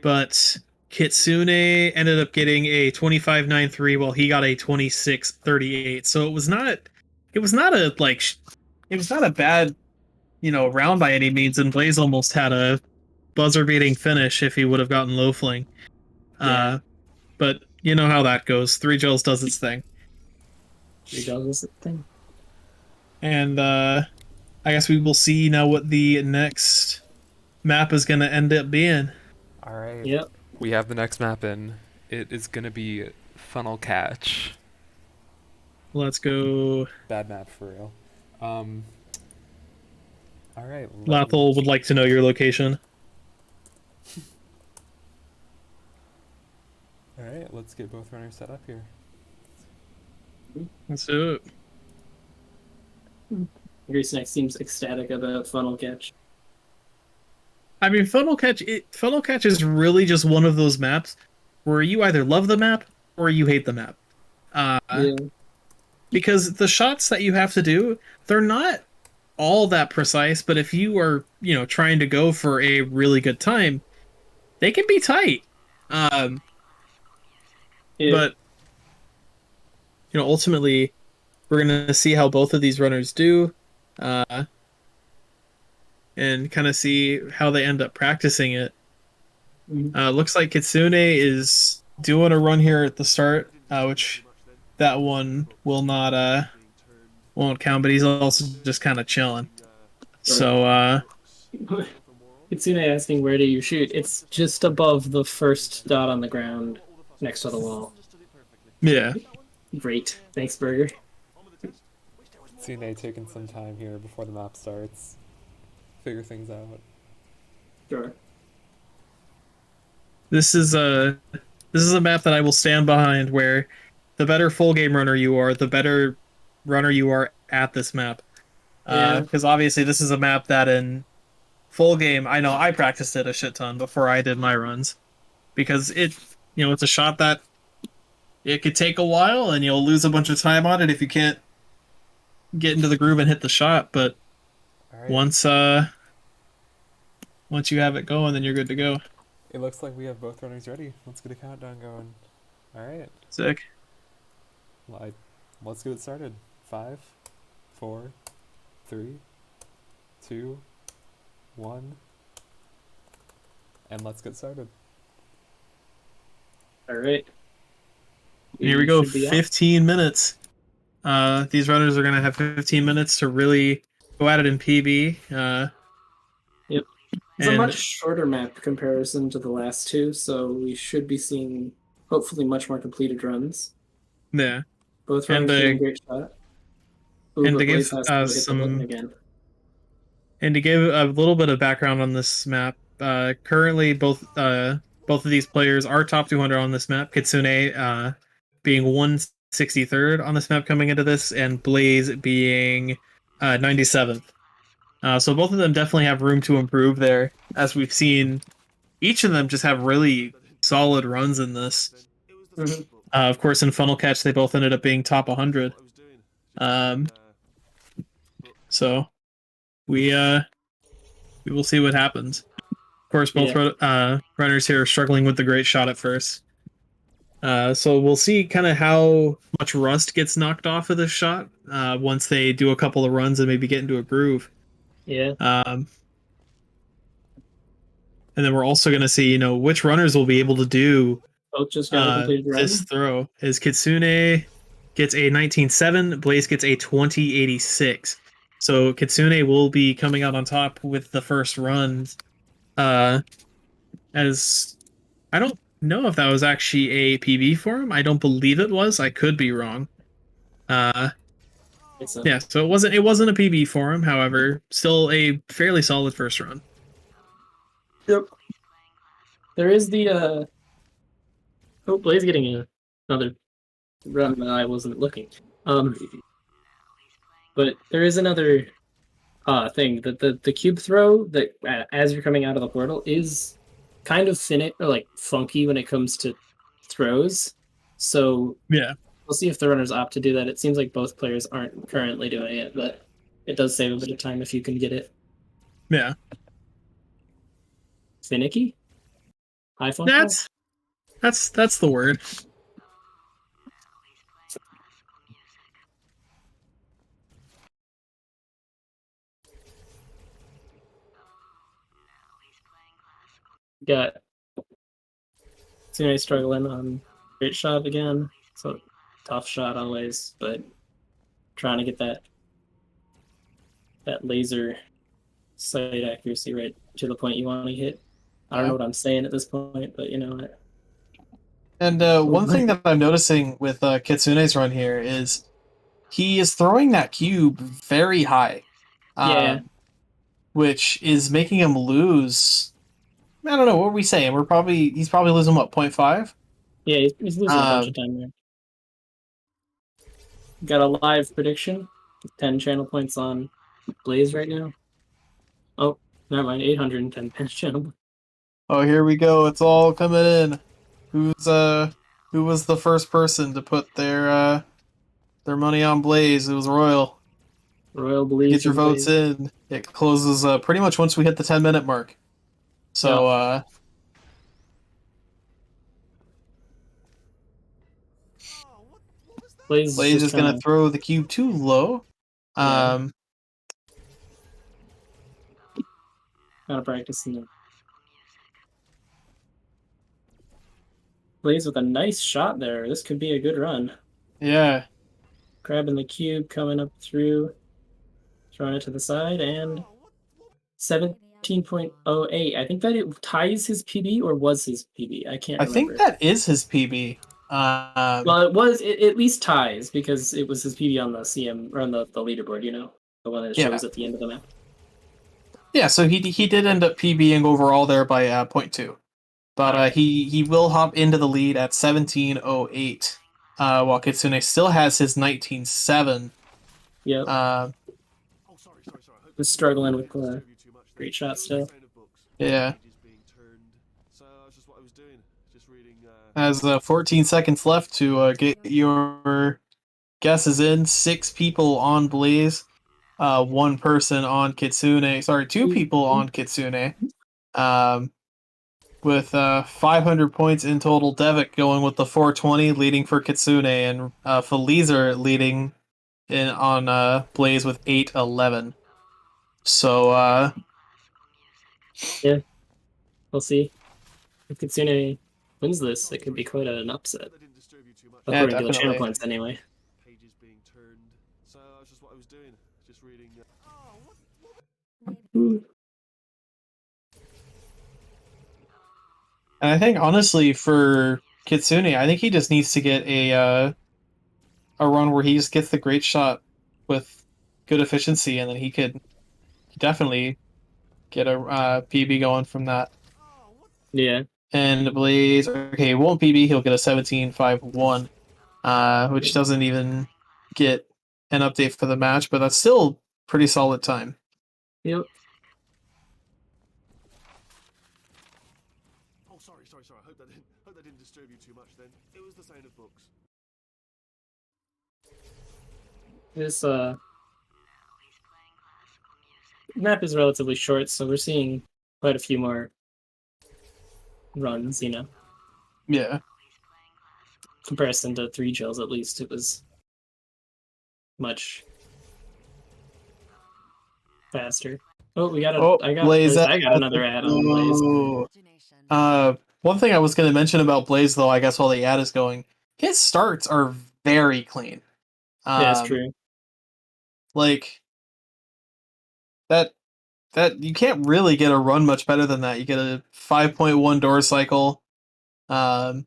but Kitsune ended up getting a 25-9-3 while he got a 26-38. So it was not a bad round by any means, and Blaze almost had a buzzer-beating finish if he would have gotten low fling. Yeah. But you know how that goes. 3 gels does its thing. 3 gels is the thing. And I guess we will see now what the next map is going to end up being. All right. Yep. We have the next map in. It is going to be Funnel Catch. Let's go. Bad map for real. All right. Lathel would like to know your location. All right, let's get both runners set up here. Let's do it. Greaseneck seems ecstatic about funnel catch. I mean, Funnel Catch is really just one of those maps where you either love the map or you hate the map. Yeah. Because the shots that you have to do, they're not all that precise, but if you are, trying to go for a really good time, they can be tight. Yeah. But ultimately, we're gonna see how both of these runners do, and kind of see how they end up practicing it. Looks like Kitsune is doing a run here at the start, which that one will not won't count. But he's also just kind of chilling. So Kitsune asking where do you shoot? It's just above the first dot on the ground, next to the wall. yeah. Great. Thanks, Burger. Tsune taking some time here before the map starts. Figure things out. Sure. This is a map that I will stand behind, where the better full game runner you are, the better runner you are at this map. Yeah. Because obviously this is a map that in full game, I know I practiced it a shit ton before I did my runs, because it's a shot that it could take a while and you'll lose a bunch of time on it if you can't get into the groove and hit the shot. But All right. once you have it going, then you're good to go. It looks like we have both runners ready. Let's get a countdown going. All right. Sick. Let's get it started. 5, 4, 3, 2, 1, and let's get started. All right. Here we go. should be on. 15 minutes. These runners are going to have 15 minutes to really go at it in PB. It's a and- much shorter map comparison to the last two, so we should be seeing hopefully much more completed runs. Yeah. Both And, runners doing a great shot. Ooh, and but to give Blaze has to hit the some- button again. And to give a little bit of background on this map, currently both of these players are top 200 on this map. Kitsune being 163rd on this map coming into this, and Blaze being 97th. So both of them definitely have room to improve there, as we've seen each of them just have really solid runs in this. Mhm. Of course, in Funnel Catch, they both ended up being top 100. So we will see what happens. Of course, both runners here are struggling with the great shot at first. So we'll see kind of how much rust gets knocked off of this shot once they do a couple of runs and maybe get into a groove. Yeah. And then we're also going to see, which runners will be able to do Both just got a completed run. this throw is Kitsune gets a 19.7, Blaze gets a 20.86. So Kitsune will be coming out on top with the first run. As I don't know if that was actually a PB for him. I don't believe it was. I could be wrong. Yeah, so it wasn't a PB for him. However, still a fairly solid first run. Yep. There is the oh, Blaze getting another run that I wasn't looking. But there is another thing that the cube throw that as you're coming out of the portal is kind of like funky when it comes to throws. So Yeah. we'll see if the runners opt to do that. It seems like both players aren't currently doing it, but it does save a bit of time if you can get it. Yeah. Finicky? High fun? That's the word. Got Tsune struggling on great shot again. So tough shot always, but trying to get that laser sight accuracy right to the point you want to hit. I don't know what I'm saying at this point, but you know what. And one thing that I'm noticing with Kitsune's run here is he is throwing that cube very high. Yeah. Which is making him lose. I don't know, what are we saying? He's probably losing what, 0.5? Yeah, he's losing a bunch of time there. Got a live prediction. 10 channel points on Blaze right now. Oh, never mind. 810 channel. Oh, here we go. It's all coming in. Who was the first person to put their money on Blaze? It was Royal. Royal believes. Get your votes in. It closes pretty much once we hit the 10-minute mark. So Blaze is going to throw the cube too low. Gotta practice in the Blaze with a nice shot there. This could be a good run. Yeah. Grabbing the cube, coming up through, throwing it to the side, and 17.08. I think that it ties his PB, or was his PB. I can't remember. I think that is his PB. Well, it at least ties, because it was his PB on the CM, or on the leaderboard, you know? The one that shows at the end of the map. Yeah, so he did end up PBing overall there by 0.2. But he will hop into the lead at 17.08, while Kitsune still has his 19.7. Yep. Was struggling with the great shot still. Yeah. Has 14 seconds left to get your guesses in. 6 people on Blaze, 1 person on Kitsune. Sorry, 2 people on Kitsune. With 500 points in total. Devik going with the 420, leading for Kitsune, and Felizer leading in on Blaze with 811. So yeah, we'll see. If Kitsune wins this, it could be quite an upset. According to the channel points, anyway. Pages being turned. So that's just what I was doing. Just reading. And I think honestly for Kitsune, I think he just needs to get a run where he just gets the great shot with good efficiency, and then he could definitely get a PB going from that. Yeah. And Blaze, okay, won't PB, he'll get a 17.51, which doesn't even get an update for the match, but that's still pretty solid time. Yep. Oh, sorry. I hope that didn't disturb you too much then. It was the sound of books. This map is relatively short, so we're seeing quite a few more runs, you know. Yeah. Comparison to 3 gels, at least, it was much faster. Oh, we got I got Blaze. I got another ad on Blaze. One thing I was going to mention about Blaze, though, I guess while the ad is going, his starts are very clean. Yeah, it's true. Like that you can't really get a run much better than that. You get a 5.1 door cycle, and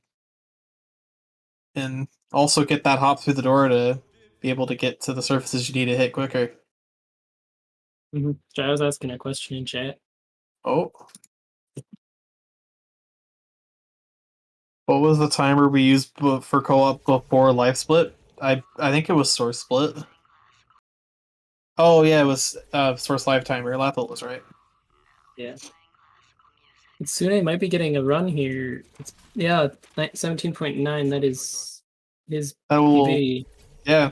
also get that hop through the door to be able to get to the surfaces you need to hit quicker. I was asking a question in chat. Oh. What was the timer we used for co-op before life split? I think it was source split. Oh yeah, it was source live timer. Lathel was right. Yeah. Kitsune might be getting a run here. It's 17.9. That is his That will, PB. yeah.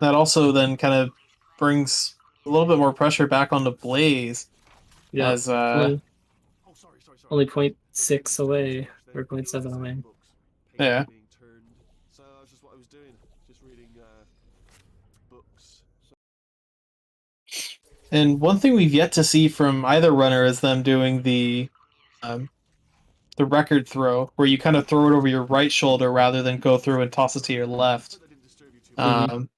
That also then kind of brings a little bit more pressure back onto Blaze, Yeah. as Only Oh, sorry. only 0.6 away, or 0.7 away. Yeah. Being turned. So that's just what I was doing. Just reading books. So And one thing we've yet to see from either runner is them doing the record throw, where you kind of throw it over your right shoulder rather than go through and toss it to your left. I didn't disturb you too much.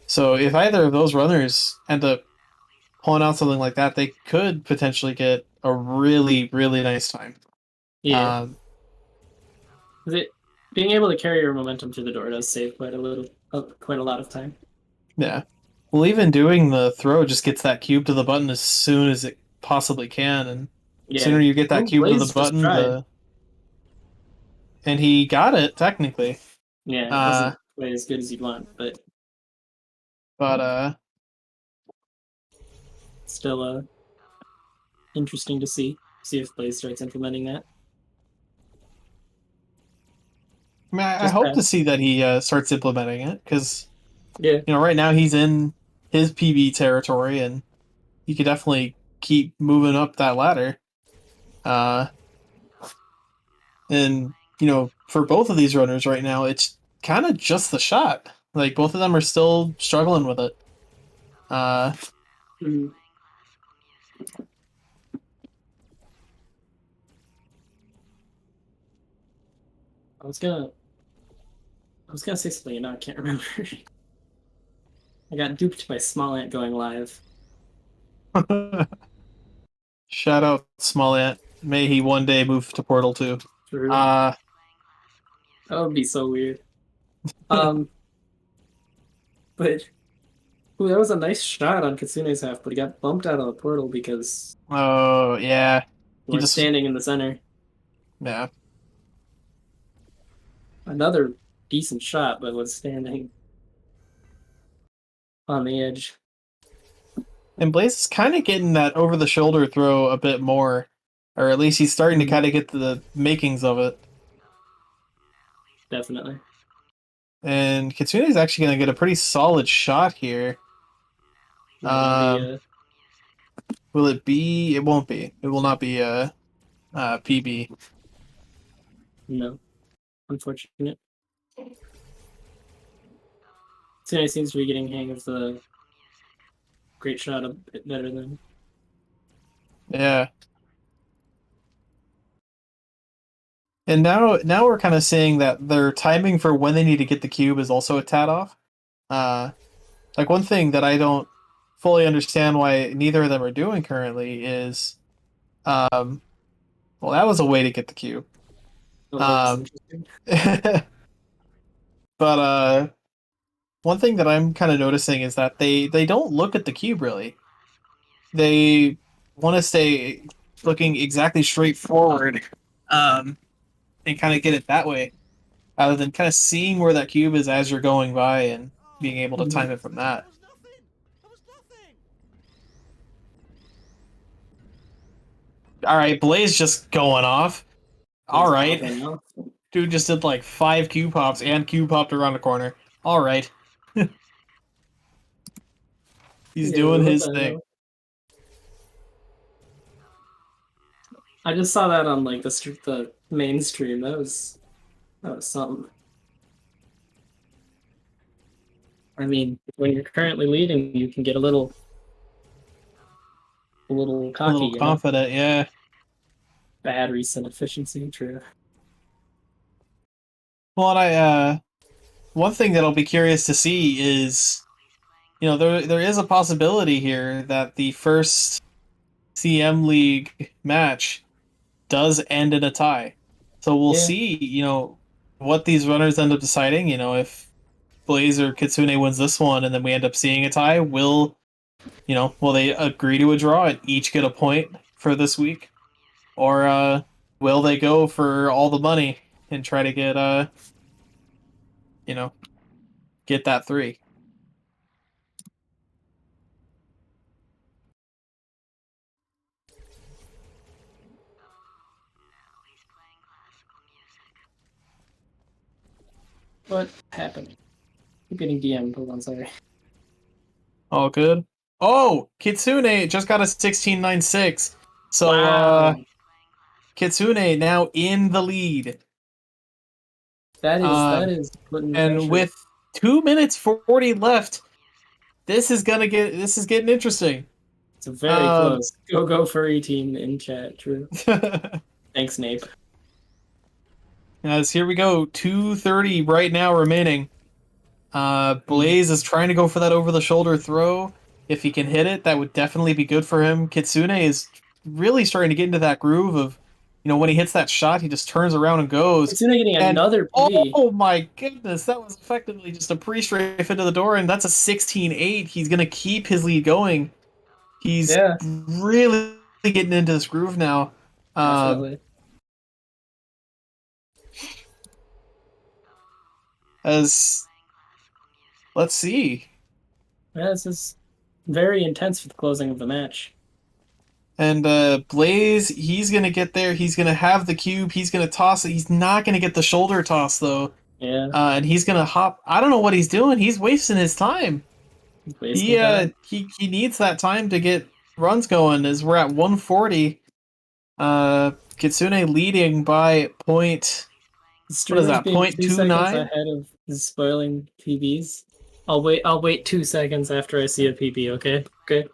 So if either of those runners end up pulling out something like that, they could potentially get a really, really nice time. Yeah. Being able to carry your momentum through the door does save quite a lot of time. Yeah. Well, even doing the throw just gets that cube to the button as soon as it possibly can, and the Yeah. sooner you get that cube to the Blaze just button, tried. and he got it technically. Yeah, it wasn't quite as good as you'd want, but But still interesting to see if Blaze starts implementing that. I mean, I Just hope to pass. see that he starts implementing it, because Yeah. right now he's in his PB territory, and he could definitely keep moving up that ladder. And for both of these runners right now, it's kind of just the shot. Like, both of them are still struggling with it. Mhm. I was gonna say something and now I can't remember. I got duped by Small Ant going live. Shout out Smollett. May he one day move to Portal 2. True. Uh, That would be so weird. But that was a nice shot on Kitsune's half, but he got bumped out of the portal because oh, yeah. we weren't standing in the center. Yeah. Another decent shot, but was standing on the edge. And Blaze is kind of getting that over-the-shoulder throw a bit more. Or at least he's starting to kind of get the makings of it. Definitely. And Kitsune is actually going to get a pretty solid shot here. Will it be? It won't be. It will not be a PB. No. Unfortunate. Kitsune seems to be getting hang of the great shot a bit better than. Yeah. And now we're kind of seeing that their timing for when they need to get the cube is also a tad off. Like, one thing that I don't fully understand why neither of them are doing currently is, well, that was a way to get the cube. But one thing that I'm kind of noticing is that they don't look at the cube really. They want to stay looking exactly straight forward, and kind of get it that way, rather than kind of seeing where that cube is as you're going by and being able to time it from that. That was nothing. All right, Blaze just going off. All right, dude just did like 5 cube hops and cube hopped around the corner. All right, he's doing his thing. I just saw that on like the main stream. That was something. I mean, when you're currently leading, you can get a little cocky, A little confident, yeah. bad recent efficiency. True. Well, and one thing that I'll be curious to see is, there is a possibility here that the first CM League match does end in a tie. So we'll Yeah. see, what these runners end up deciding. If Blaze or Kitsune wins this one and then we end up seeing a tie, will they agree to a draw and each get a point for this week? Or will they go for all the money and try to get that 3? What happened? I'm getting DM'd. Hold on, sorry. All good. Oh, Kitsune just got a 16.96. So Wow. Kitsune now in the lead. That Um, is putting and pressure. with 2 minutes 40 left, this is getting interesting. It's very close. Go furry team in chat. True. Thanks, Nape. As here we go, 2:30 right now remaining. Blaze is trying to go for that over the shoulder throw. If he can hit it, that would definitely be good for him. Kitsune is really starting to get into that groove of, when he hits that shot, he just turns around and goes. Kitsune getting And another PB. oh my goodness, that was effectively just a pre-strafe into the door, and that's a 16-8. He's going to keep his lead going. He's really getting into this groove now. Definitely. Let's see. Yeah, this is very intense for the closing of the match. And Blaze, he's going to get there. He's going to have the cube. He's going to toss it. He's not going to get the shoulder toss, though. Yeah. And he's going to hop. I don't know what he's doing. He's wasting his time. He's wasting time. He needs that time to get runs going, as we're at 140. Kitsune leading by point... What is that, 0.29? Ahead of his spoiling PBs. I'll wait 2 seconds after I see a PB, okay? Okay.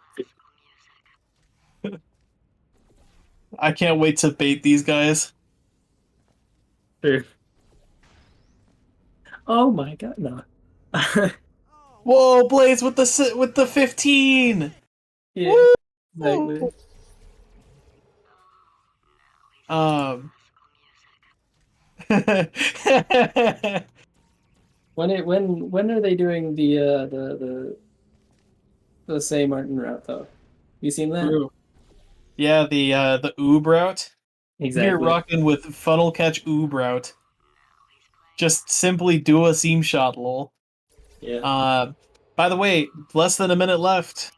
I can't wait to bait these guys. Sure. Oh my god, no. Whoa, Blaze with the 15. Yeah. Woo! Exactly. When are they doing the Say Martin route though? You seen that? True. Yeah, the oob route. Exactly. You're rocking with funnel catch oob route. Just simply do a seam shot, lol. Yeah. By the way, less than a minute left,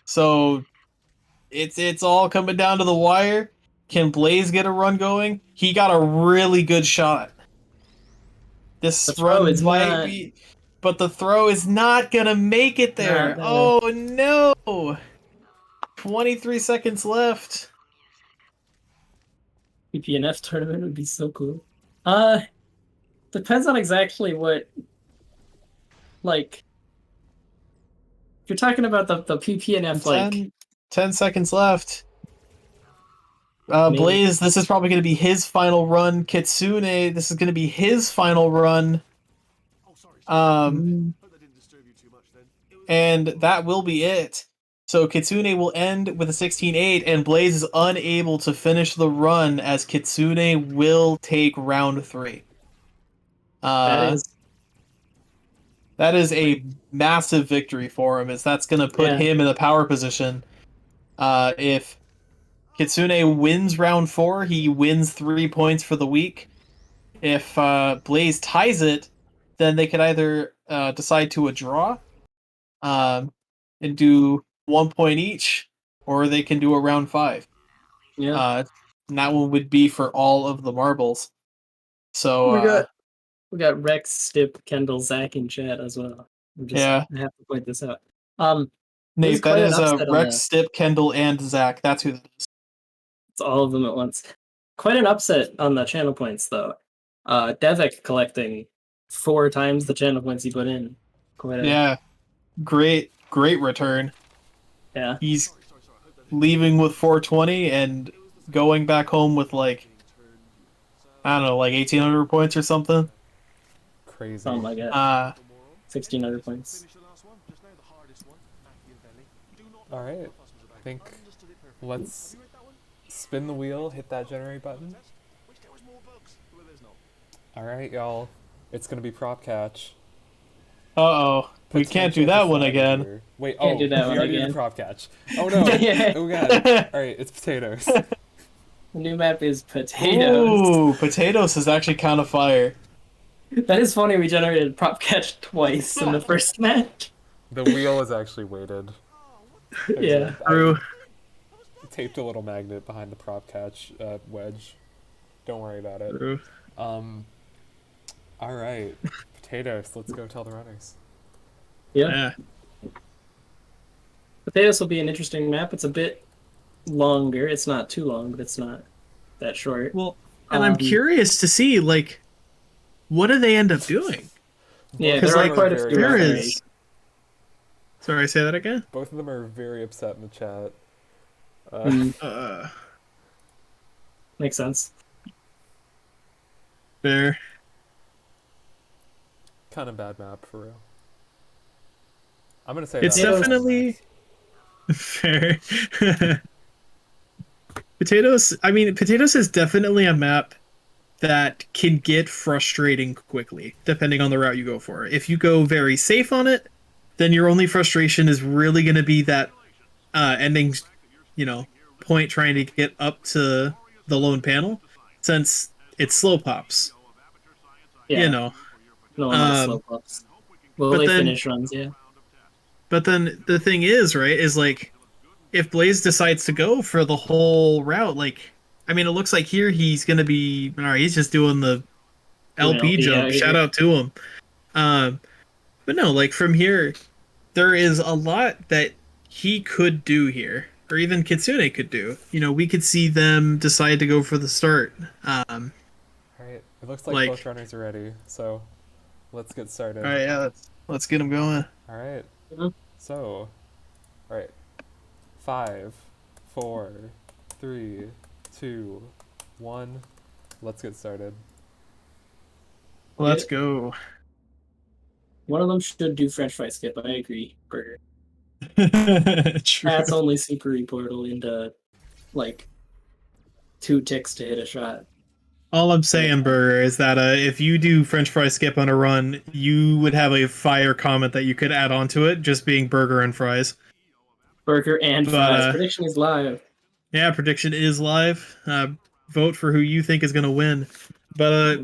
so it's all coming down to the wire. Can Blaze get a run going? He got a really good shot. This run might be, but the throw is not gonna make it there. Oh no! 23 seconds left. PPNF tournament would be so cool. Depends on exactly what, like, if you're talking about the PPNF, like 10 seconds left. Blaze, this is probably going to be his final run. Kitsune, this is going to be his final run. And that will be it. So Kitsune will end with a 16-8, and Blaze is unable to finish the run as Kitsune will take round 3. That is a massive victory for him, as that's going to put him in the power position. If Kitsune wins round 4, he wins 3 points for the week. If Blaze ties it, then they could either decide to a draw and do 1 point each, or they can do a round 5. Yeah. And that one would be for all of the marbles. So we got Rex, Stip, Kendall, Zach in chat as well. I have to point this out. Nate, that is Rex, Stip, Kendall, and Zach. That's who that is. It's all of them at once. Quite an upset on the channel points, though. Devik collecting 4 times the channel points he put in. Great return. Yeah. He's leaving with 420, and going back home with like, I don't know, like 1,800 points or something. Crazy. Oh my god, Uh, 1,600 points. All right. I think let's spin the wheel, hit that generate button. All right, y'all. It's gonna be prop catch. uh-oh. We can't do Potential that for one Friday again. here. Wait, Can't do that we one already did again. the prop catch. Oh no! Yeah. Oh god! All right, it's potatoes. The new map is potatoes. Ooh, potatoes is actually kind of fire. That is funny. We generated prop catch twice in the first match. The wheel is actually weighted. Yeah. True. I taped a little magnet behind the prop catch wedge. Don't worry about it. True. All right, potatoes. Let's go tell the runners. Yeah. Potatoes will be an interesting map. It's a bit longer. It's not too long, but it's not that short. Well, and I'm curious to see, like, what do they end up doing? Yeah, Both there of are them quite a very few. There upset. is. Sorry, say that again. Both of them are very upset in the chat. Mm, makes sense. Fair. Kind of bad map for real. I'm gonna say It's that. definitely fair. Potatoes. I mean, potatoes is definitely a map that can get frustrating quickly, depending on the route you go for. If you go very safe on it, then your only frustration is really going to be that ending, point trying to get up to the lone panel, since it slow pops. Yeah. No one likes slow pops. Will but they then- finish runs? Yeah. But then the thing is, right, is like, if Blaze decides to go for the whole route, like, I mean, it looks like here he's going to be, all right, he's just doing the LP LP jump. out Shout here. out to him. But no, like, from here, there is a lot that he could do here, or even Kitsune could do. We could see them decide to go for the start. Alright, it looks like Like- both runners are ready, so let's get started. All right, yeah, let's get him going. Alright, Mhm. so, alright. 5, 4, 3, 2, 1. Let's get started. Let's go. One of them should do French fry skip. I agree. Burger. True. That's only super portal into like 2 ticks to hit a shot. All I'm saying, Burger, is that if you do French fry skip on a run, you would have a fire comment that you could add onto it, just being burger and fries. Burger and But, fries. Prediction is live. Yeah, prediction is live. Vote for who you think is going to win. But,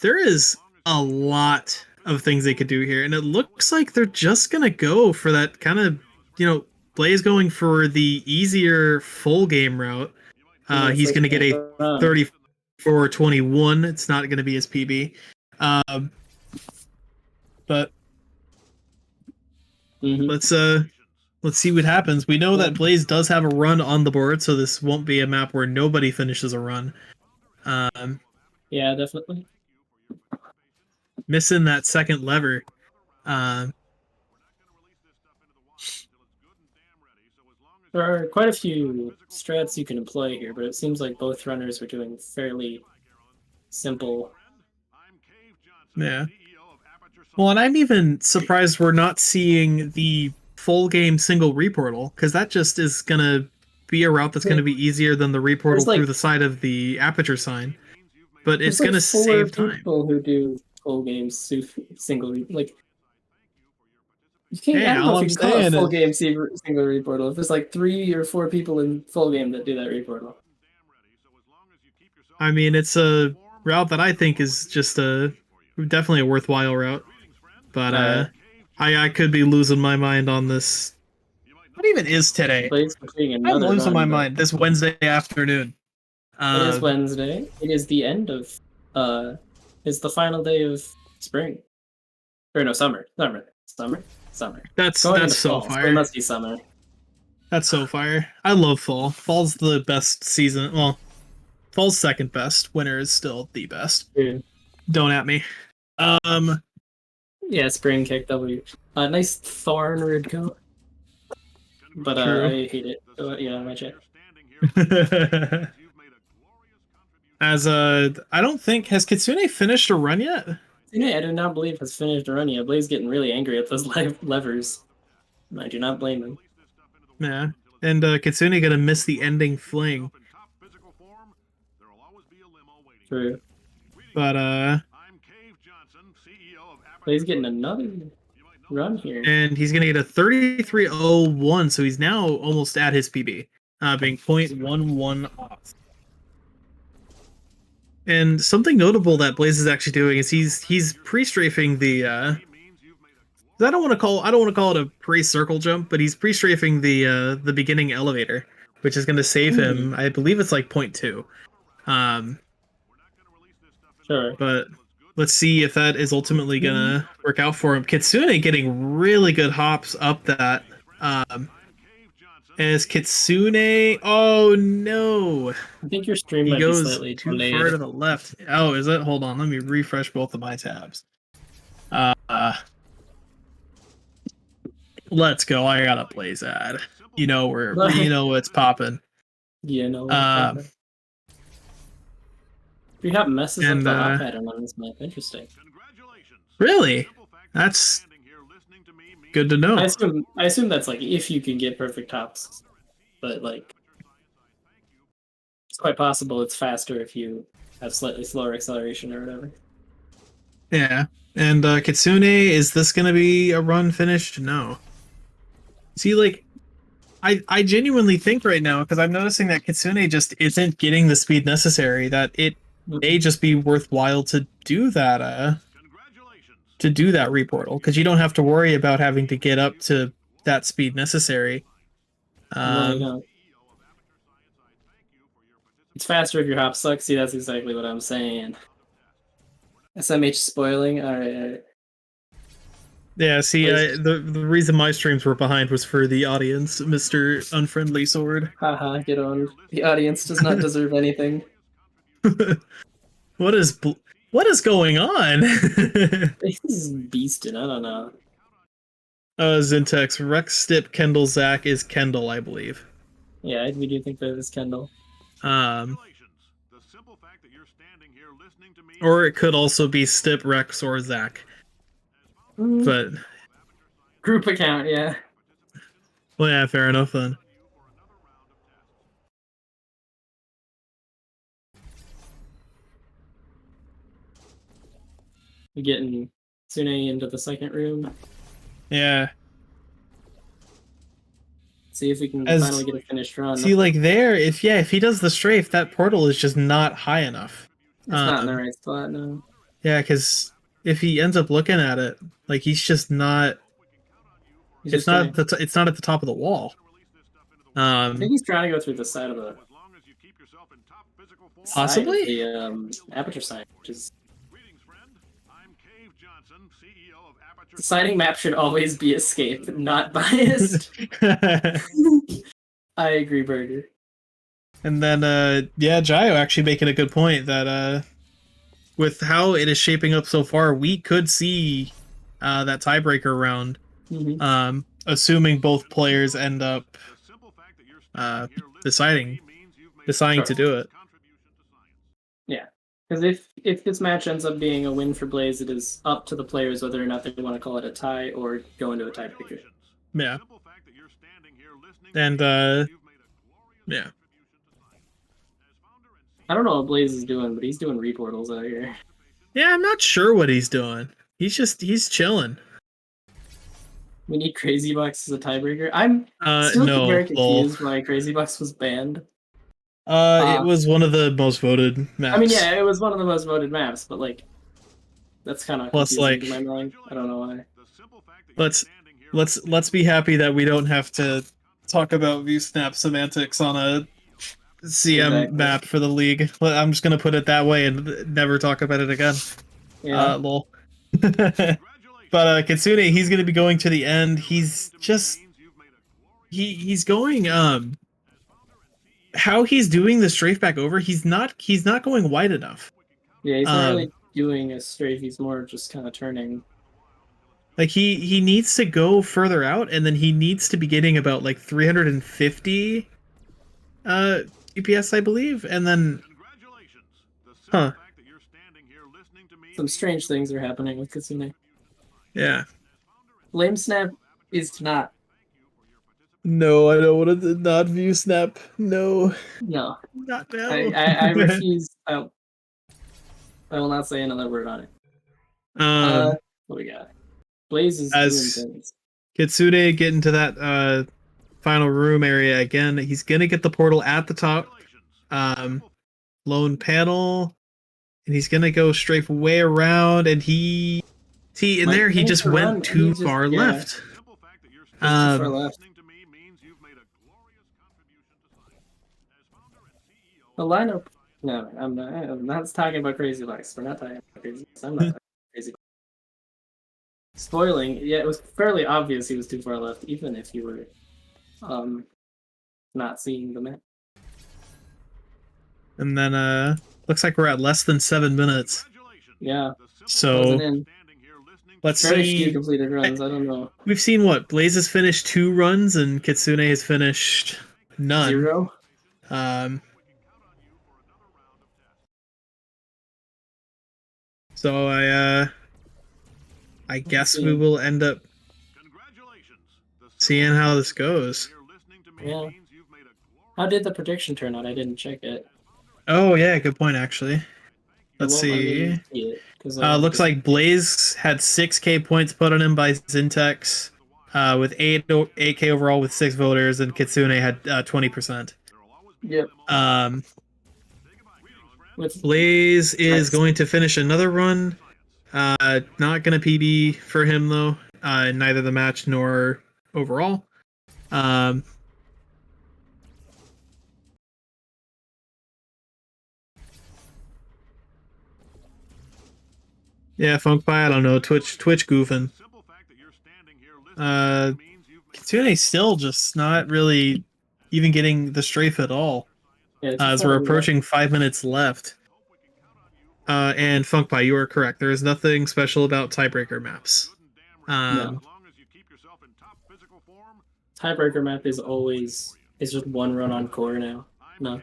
there is a lot of things they could do here, and it looks like they're just going to go for that kind of, Blaze going for the easier full game route. He's going to get a 34-21. It's not going to be his PB. But let's see what happens. We know that Blaze does have a run on the board, so this won't be a map where nobody finishes a run. Yeah, definitely. Missing that second lever. There are quite a few strats you can employ here, but it seems like both runners are doing fairly simple. Yeah. Well, and I'm even surprised we're not seeing the full game single reportal, because that just is going to be a route that's going to be easier than the reportal There's, through the side of the aperture sign. But it's There's, going to save time. people who do full games single like. You can't. Hey, I don't know all if I'm you can call it saying full is- game single reportal. If there's like 3 or 4 people in full game that do that reportal. I mean, it's a route that I think is just definitely a worthwhile route. But I could be losing my mind on this. What even is today? Blaze completing I'm another losing run, my but mind. This Wednesday afternoon. It is Wednesday. It is the end of. It's the final day of spring. Or no, summer. That's Going into so fall, so fire. it must be summer. That's so fire. I love fall. Fall's the best season. Well, fall's second best. Winter is still the best. Yeah. Don't at me. Yeah, spring kick W. Nice thorn red coat. But True. I hate it. Yeah, my chat. As I don't think has Kitsune finished a run yet. I do not believe has finished a run yet. Blaze getting really angry at those levers. And I do not blame him. Yeah, and Kitsune gonna miss the ending fling. True. But Blaze getting another run here. and he's gonna get a 33.01, so he's now almost at his PB, being 0.11 off. And something notable that Blaze is actually doing is he's pre-strafing the I don't want to call it a pre-circle jump, but he's pre-strafing the beginning elevator, which is going to save him. I believe it's like 0.2. Sure. But let's see if that is ultimately gonna work out for him. Kitsune getting really good hops up that. As Kitsune, oh no, I think your stream he might be goes slightly too delayed. far to the left. Oh, is it? Hold on, let me refresh both of my tabs. Let's go. I got a Blaze ad. You know what's popping. Yeah, no. We got messes And, up the hot pattern on this map. Interesting. Really? That's good to know. I assume that's like if you can get perfect hops, but like it's quite possible it's faster if you have slightly slower acceleration or whatever. Yeah. And Kitsune, is this gonna be a run finished? No. See, like, I genuinely think right now, because I'm noticing that Kitsune just isn't getting the speed necessary, that it may just be worthwhile to do that reportal, because you don't have to worry about having to get up to that speed necessary. No, you don't. It's faster if your hop sucks. See, that's exactly what I'm saying. SMH spoiling. All right. Yeah, see, the reason my streams were behind was for the audience, Mr. Unfriendly Sword. Haha, get on. The audience does not deserve anything. What is going on? This is beasting. I don't know. Zintex, Rex, Stip, Kendall, Zach is Kendall, I believe. Yeah, we do think that is Kendall. Or it could also be Stip, Rex, or Zach. But group account, yeah. Well, yeah, fair enough then. We're getting Tsune into the second room. Yeah. See if we can finally get a finished run. See, like there, if he does the strafe, that portal is just not high enough. It's not in the right spot, no. Yeah, because if he ends up looking at it, like he's just not. It's not at the top of the wall. I think he's trying to go through the side of the. Possibly the aperture sign, which is. The siding map should always be escape, not biased. I agree, Burger. And then, Jayo actually making a good point that with how it is shaping up so far, we could see that tiebreaker round, assuming both players end up deciding to do it. Yeah, because if this match ends up being a win for Blaze, it is up to the players whether or not they want to call it a tie or go into a tiebreaker. Yeah. And yeah. I don't know what Blaze is doing, but he's doing reportals out here. Yeah, I'm not sure what he's doing. He's chilling. We need Crazy Bucks as a tiebreaker. I'm still very confused why Crazy Bucks was banned. It was one of the most voted maps. I mean, yeah, it was one of the most voted maps, but like, that's kind of confusing to my mind. I don't know why. Let's be happy that we don't have to talk about view snap semantics on a CM map for the league. I'm just gonna put it that way and never talk about it again. Yeah. Lol. But Kitsune, he's gonna be going to the end. He's just he's going how he's doing the strafe back over, he's not going wide enough. Yeah, he's not really doing a strafe, he's more just kind of turning. Like he needs to go further out, and then he needs to be getting about like 350 UPS, I believe, and then Congratulations. The simple Huh. fact that you're standing here listening to me Some means strange you've things made are a happening with glorious Kitsune. yeah. Lame Snap is not. No, I don't want to not view Snap. No, No, not I, now. I, I refuse. I will not say another word on it. What we got? Blaze is doing As things. Kitsune get into that final room area again, he's gonna get the portal at the top. Lone panel, and he's gonna go strafe way around, and he see in Might there he finish just the run, went and too he's just- far yeah. left. simple fact that you're Just too far Um, left. listening to me means you've made a glorious contribution to science. As founder and CEO The lineup. No, I'm not talking about Crazy Lex. We're not talking about Crazy Lex. I'm not talking about Crazy Lex. Spoiling. Yeah, it was fairly obvious he was too far left, even if you were not seeing the map. and then looks like we're at less than 7 minutes. Yeah, So wasn't in. let's Very few see. completed runs. I don't know. We've seen what Blaze has finished 2 runs, and Kitsune has finished none. 0. So I guess see. we will end up seeing how this goes. Yeah. How did the prediction turn out? I didn't check it. Oh yeah, good point actually. Let's won't let me see. see it, 'cause I Looks like Blaze had 6K points put on him by Zintex, with 8K overall with 6 voters, and Kitsune had 20%. Yep. With Blaze is going to finish another run. Not gonna PB for him though. Neither the match nor overall. Yeah, Funk Pie, I don't know. Twitch goofing. Kitsune's still just not really even getting the strafe at all. yeah, As we're approaching 5 minutes left. And Funk Pie, you are correct. There is nothing special about tiebreaker maps. No. Tiebreaker map is always just one run on core now. No.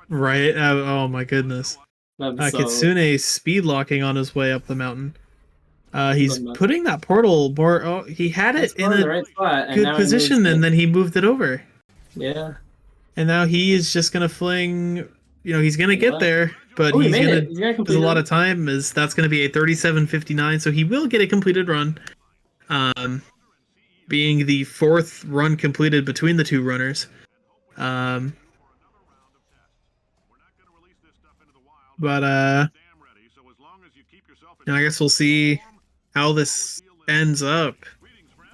Right? Oh my goodness. Kitsune speed locking on his way up the mountain. He's putting that portal more. Oh, he had it in the a right spot, and good now position, and then he moved it over. Yeah. And now he is just gonna fling. You know, he's gonna get there, but Oh, he's gonna. There's a lot of time. That's gonna be a 37:59, so he will get a completed run. Being the 4th run completed between the 2 runners. But I guess we'll see how this ends up.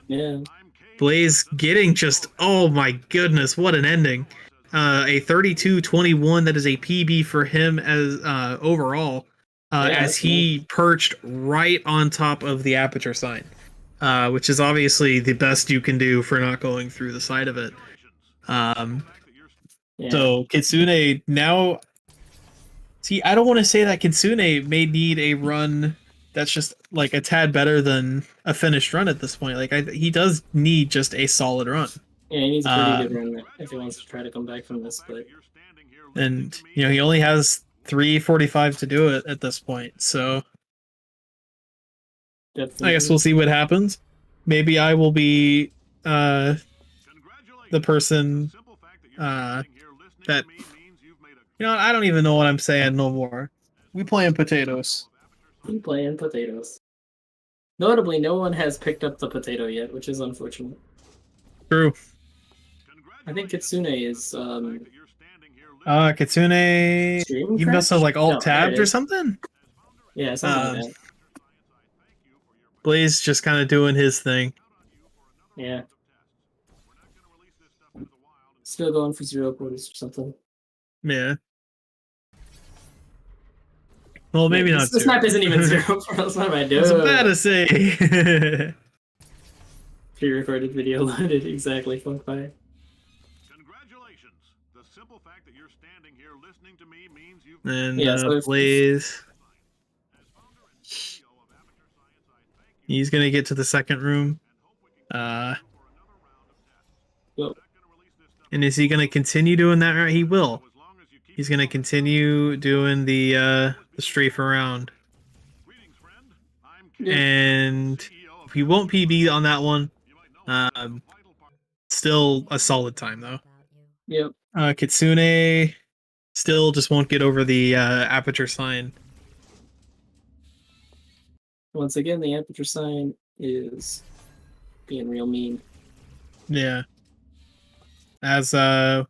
Yeah. Blaze getting just, oh my goodness, what an ending. A 32-21, that is a PB for him as overall, as he perched right on top of the aperture sign, which is obviously the best you can do for not going through the side of it. So Kitsune now... See, I don't want to say that Kitsune may need a run that's just like a tad better than a finished run at this point. Like he does need just a solid run. Yeah, he needs a pretty good run if he wants to try to come back from this. But and you know, he only has 3:45 to do it at this point. So I guess we'll see what happens. Maybe I will be the person that, you know, I don't even know what I'm saying no more. We playing potatoes. We playing potatoes. Notably, no one has picked up the potato yet, which is unfortunate. True. I think Kitsune is Kitsune, you must have like alt tabbed or something. Yeah, something like that. Blaze just kind of doing his thing. Yeah. Still going for 0 quarters or something. Yeah. Well, maybe not. This map isn't even 0 quarters. What am I doing? I was about to say. Pre-recorded video loaded. Exactly. Funk Pie. Congratulations. The simple fact that you're standing here listening to me means you've... And so Blaze. He's gonna get to the second room. And is he going to continue doing that? He will. He's going to continue doing the strafe around. And he won't PB on that one. Still a solid time, though. Yep. Kitsune still just won't get over the aperture sign. Once again, the aperture sign is being real mean. Yeah. As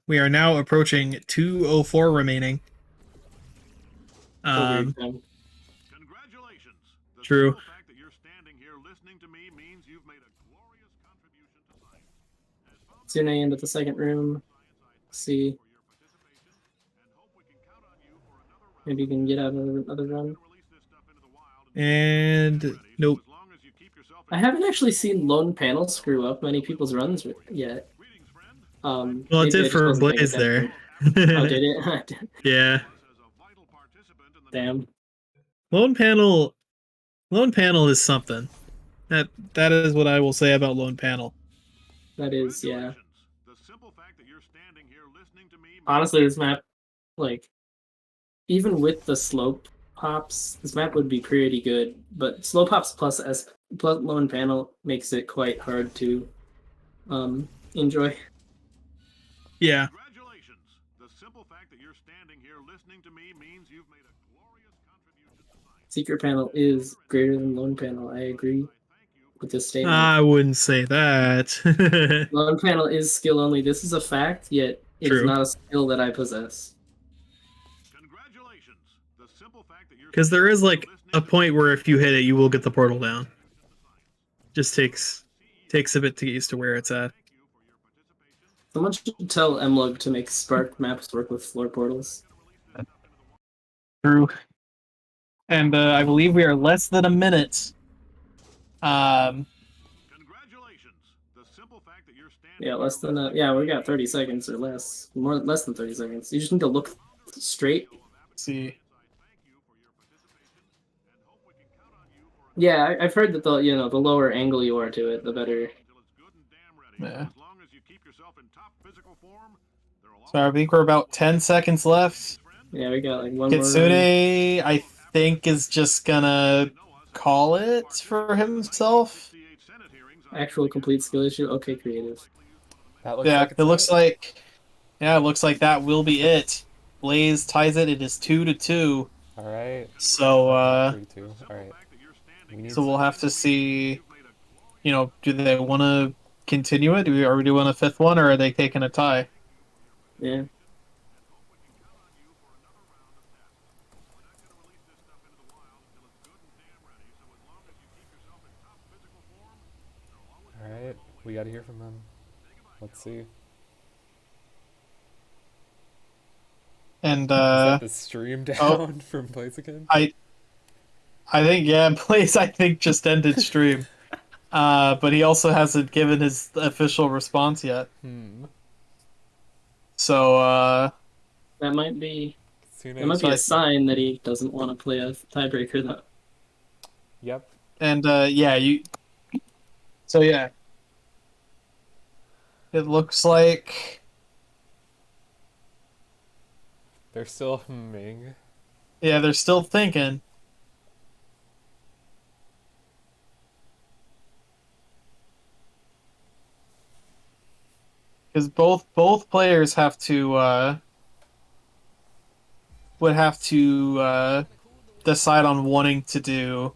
we are now approaching 2:04 remaining. Weird time. Congratulations. The True. simple fact that you're standing here listening to me means you've made a glorious contribution to science. Kitsune into the second room. See. Maybe you can get out of another run. And nope. I haven't actually seen Lone Panel screw up many people's runs yet. Well, it Maybe I did just for wasn't paying Blaze attention. there. Oh, did it? Yeah. Damn. Lone Panel is something. That is what I will say about Lone Panel. That is, yeah. Honestly, this map, like, even with the slope hops, this map would be pretty good. But slope hops plus Lone Panel makes it quite hard to enjoy. Yeah. Congratulations. The simple fact that you're standing here listening to me means you've made a glorious contribution to science. Secret Panel is greater than Lone Panel. I agree with this statement. I wouldn't say that. Lone Panel is skill only. This is a fact, yet it is True. not a skill that I possess. Congratulations. The simple fact that you're Because there is like a point where if you hit it, you will get the portal down. Just takes a bit to get used to where it's at. Someone should tell Mlug to make Spark maps work with floor portals. True. And I believe we are less than a minute. Congratulations. The simple fact that you're standing Yeah, less than yeah, we got 30 seconds or less. Less than 30 seconds. You just need to look straight. Let's see. Yeah, I've heard that the lower angle you are to it, the better. Yeah. So I think we're about 10 seconds left. Yeah, we got like one more. Kitsune, I think, is just gonna call it for himself. Actual complete skill issue. Okay, creative. That looks Yeah, like it looks like. Yeah, it looks like that will be it. Blaze ties it. It is 2-2. All right. So 3-2. All right. so we'll have to see. You know, do they want to continue it? Are we doing a fifth one, or are they taking a tie? Yeah. All right. We got to hear from them. Let's see. And Is that the stream down from BLAZEICN? I think, yeah, Blaze, I think, just ended stream. But he also hasn't given his official response yet. So, That might be Kitsune. that might be a sign that he doesn't want to play a tiebreaker though. Yep. and yeah, so yeah. It looks like, They're still humming. yeah, they're still thinking. Because both players have to would have to decide on wanting to do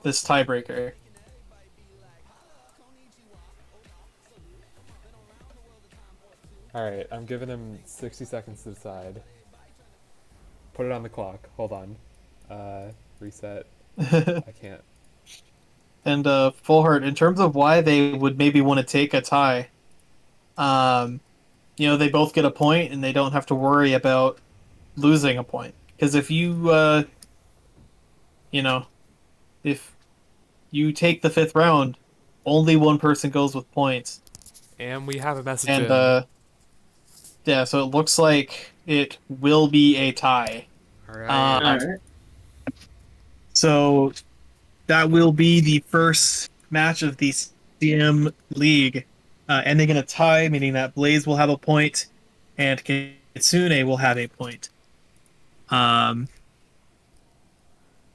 this tiebreaker. All right. I'm giving them 60 seconds to decide. Put it on the clock. Hold on. Reset. I can't. And Full Heart, in terms of why they would maybe want to take a tie, you know, they both get a point and they don't have to worry about losing a point. Because if you, you know, if you take the fifth round, only one person goes with points. And we have a message And yeah, so it looks like it will be a tie. All right. All right. So that will be the first match of the CM League. ending in a tie, meaning that Blaze will have a point and Kitsune will have a point.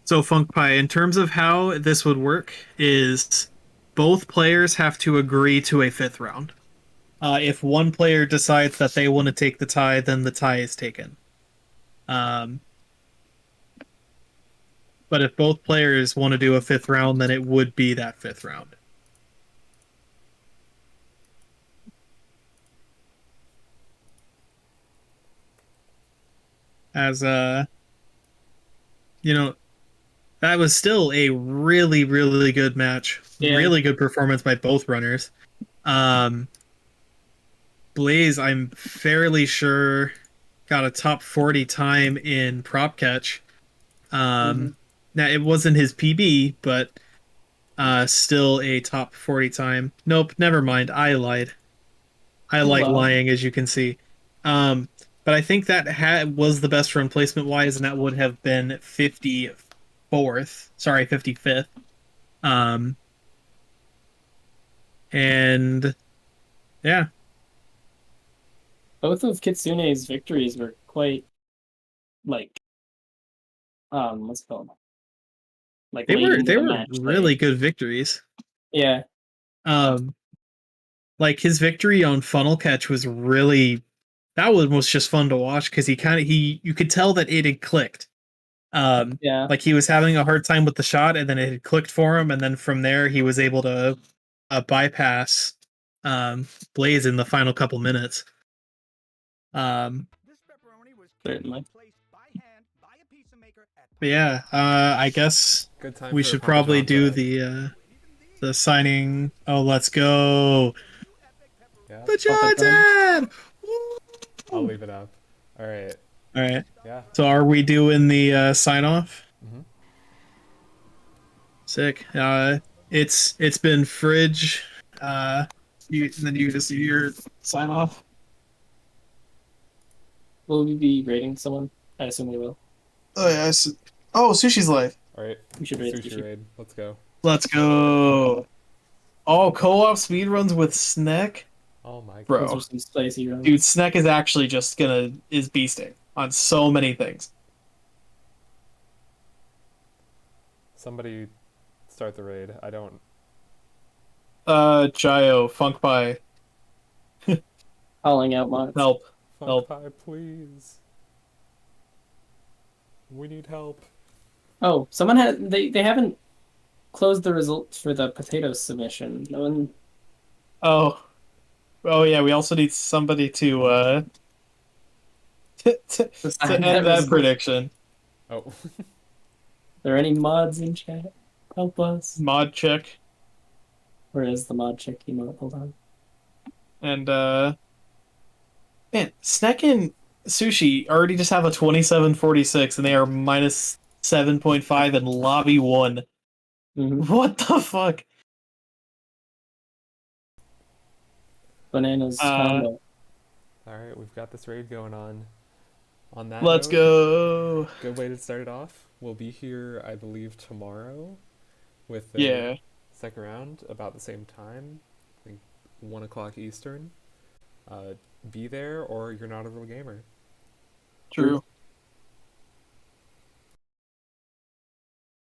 So Funk Pie, in terms of how this would work, is both players have to agree to a fifth round. If one player decides that they want to take the tie, then the tie is taken. But if both players want to do a fifth round, then it would be that fifth round. As you know, that was still a really, really good match. Yeah. Really good performance by both runners. Blaze, I'm fairly sure, got a top 40 time in prop catch. Now it wasn't his PB, but still a top 40 time. Nope, never mind. I lied. I Oh, like wow. lying, as you can see. But I think that was the best run placement wise, and that would have been 54th. Sorry, 55th. And yeah, Both of Kitsune's victories were quite like what's it called? Like they late were into they the were match. really good victories. Yeah. Um, like his victory on funnel catch was really that was just fun to watch because he you could tell that it had clicked. Yeah. Like he was having a hard time with the shot, and then it had clicked for him, and then from there he was able to bypass Blaze in the final couple minutes. This pepperoni was Certainly. placed by hand by a pizza maker at But yeah, I guess Good time we for a should probably Parmesan do bread. the signing. Oh, let's go, Yeah, Perfect run. Bajoran! I'll leave it up. All right. All right. Yeah. So are we doing the sign off? Mhm. Sick. It's been Fridge. And then you just do your sign off. Will we be rating someone? I assume we will. Oh yeah. Oh, Sushi's life. All right. We should rate Sushi Sushi. raid. Let's go. Let's go. Oh, co-op speedruns with Sneck? Oh my god. Those Bro. are some spicy runs. Dude, Sneck is actually just is beasting on so many things. Somebody start the raid. I don't. Jio, Funk Pie, Calling out mods. help. Funk Help. Pie, please. We need help. Oh, someone had they haven't closed the results for the potato submission. No one. Oh. Oh yeah, we also need somebody to to Decide that end that result. prediction. Oh. Are there any mods in chat? Help us. Mod check. Where is the mod check emote? Hold on. And man, Sneck and Sushi already just have a 2746 and they are minus 7.5 in lobby 1. What the fuck? Bananas combo. All right, we've got this raid going on. On that Let's note, go. good way to start it off. We'll be here, I believe, tomorrow with the Yeah. second round about the same time. I think 1 o'clock Eastern. Be there or you're not a real gamer. True.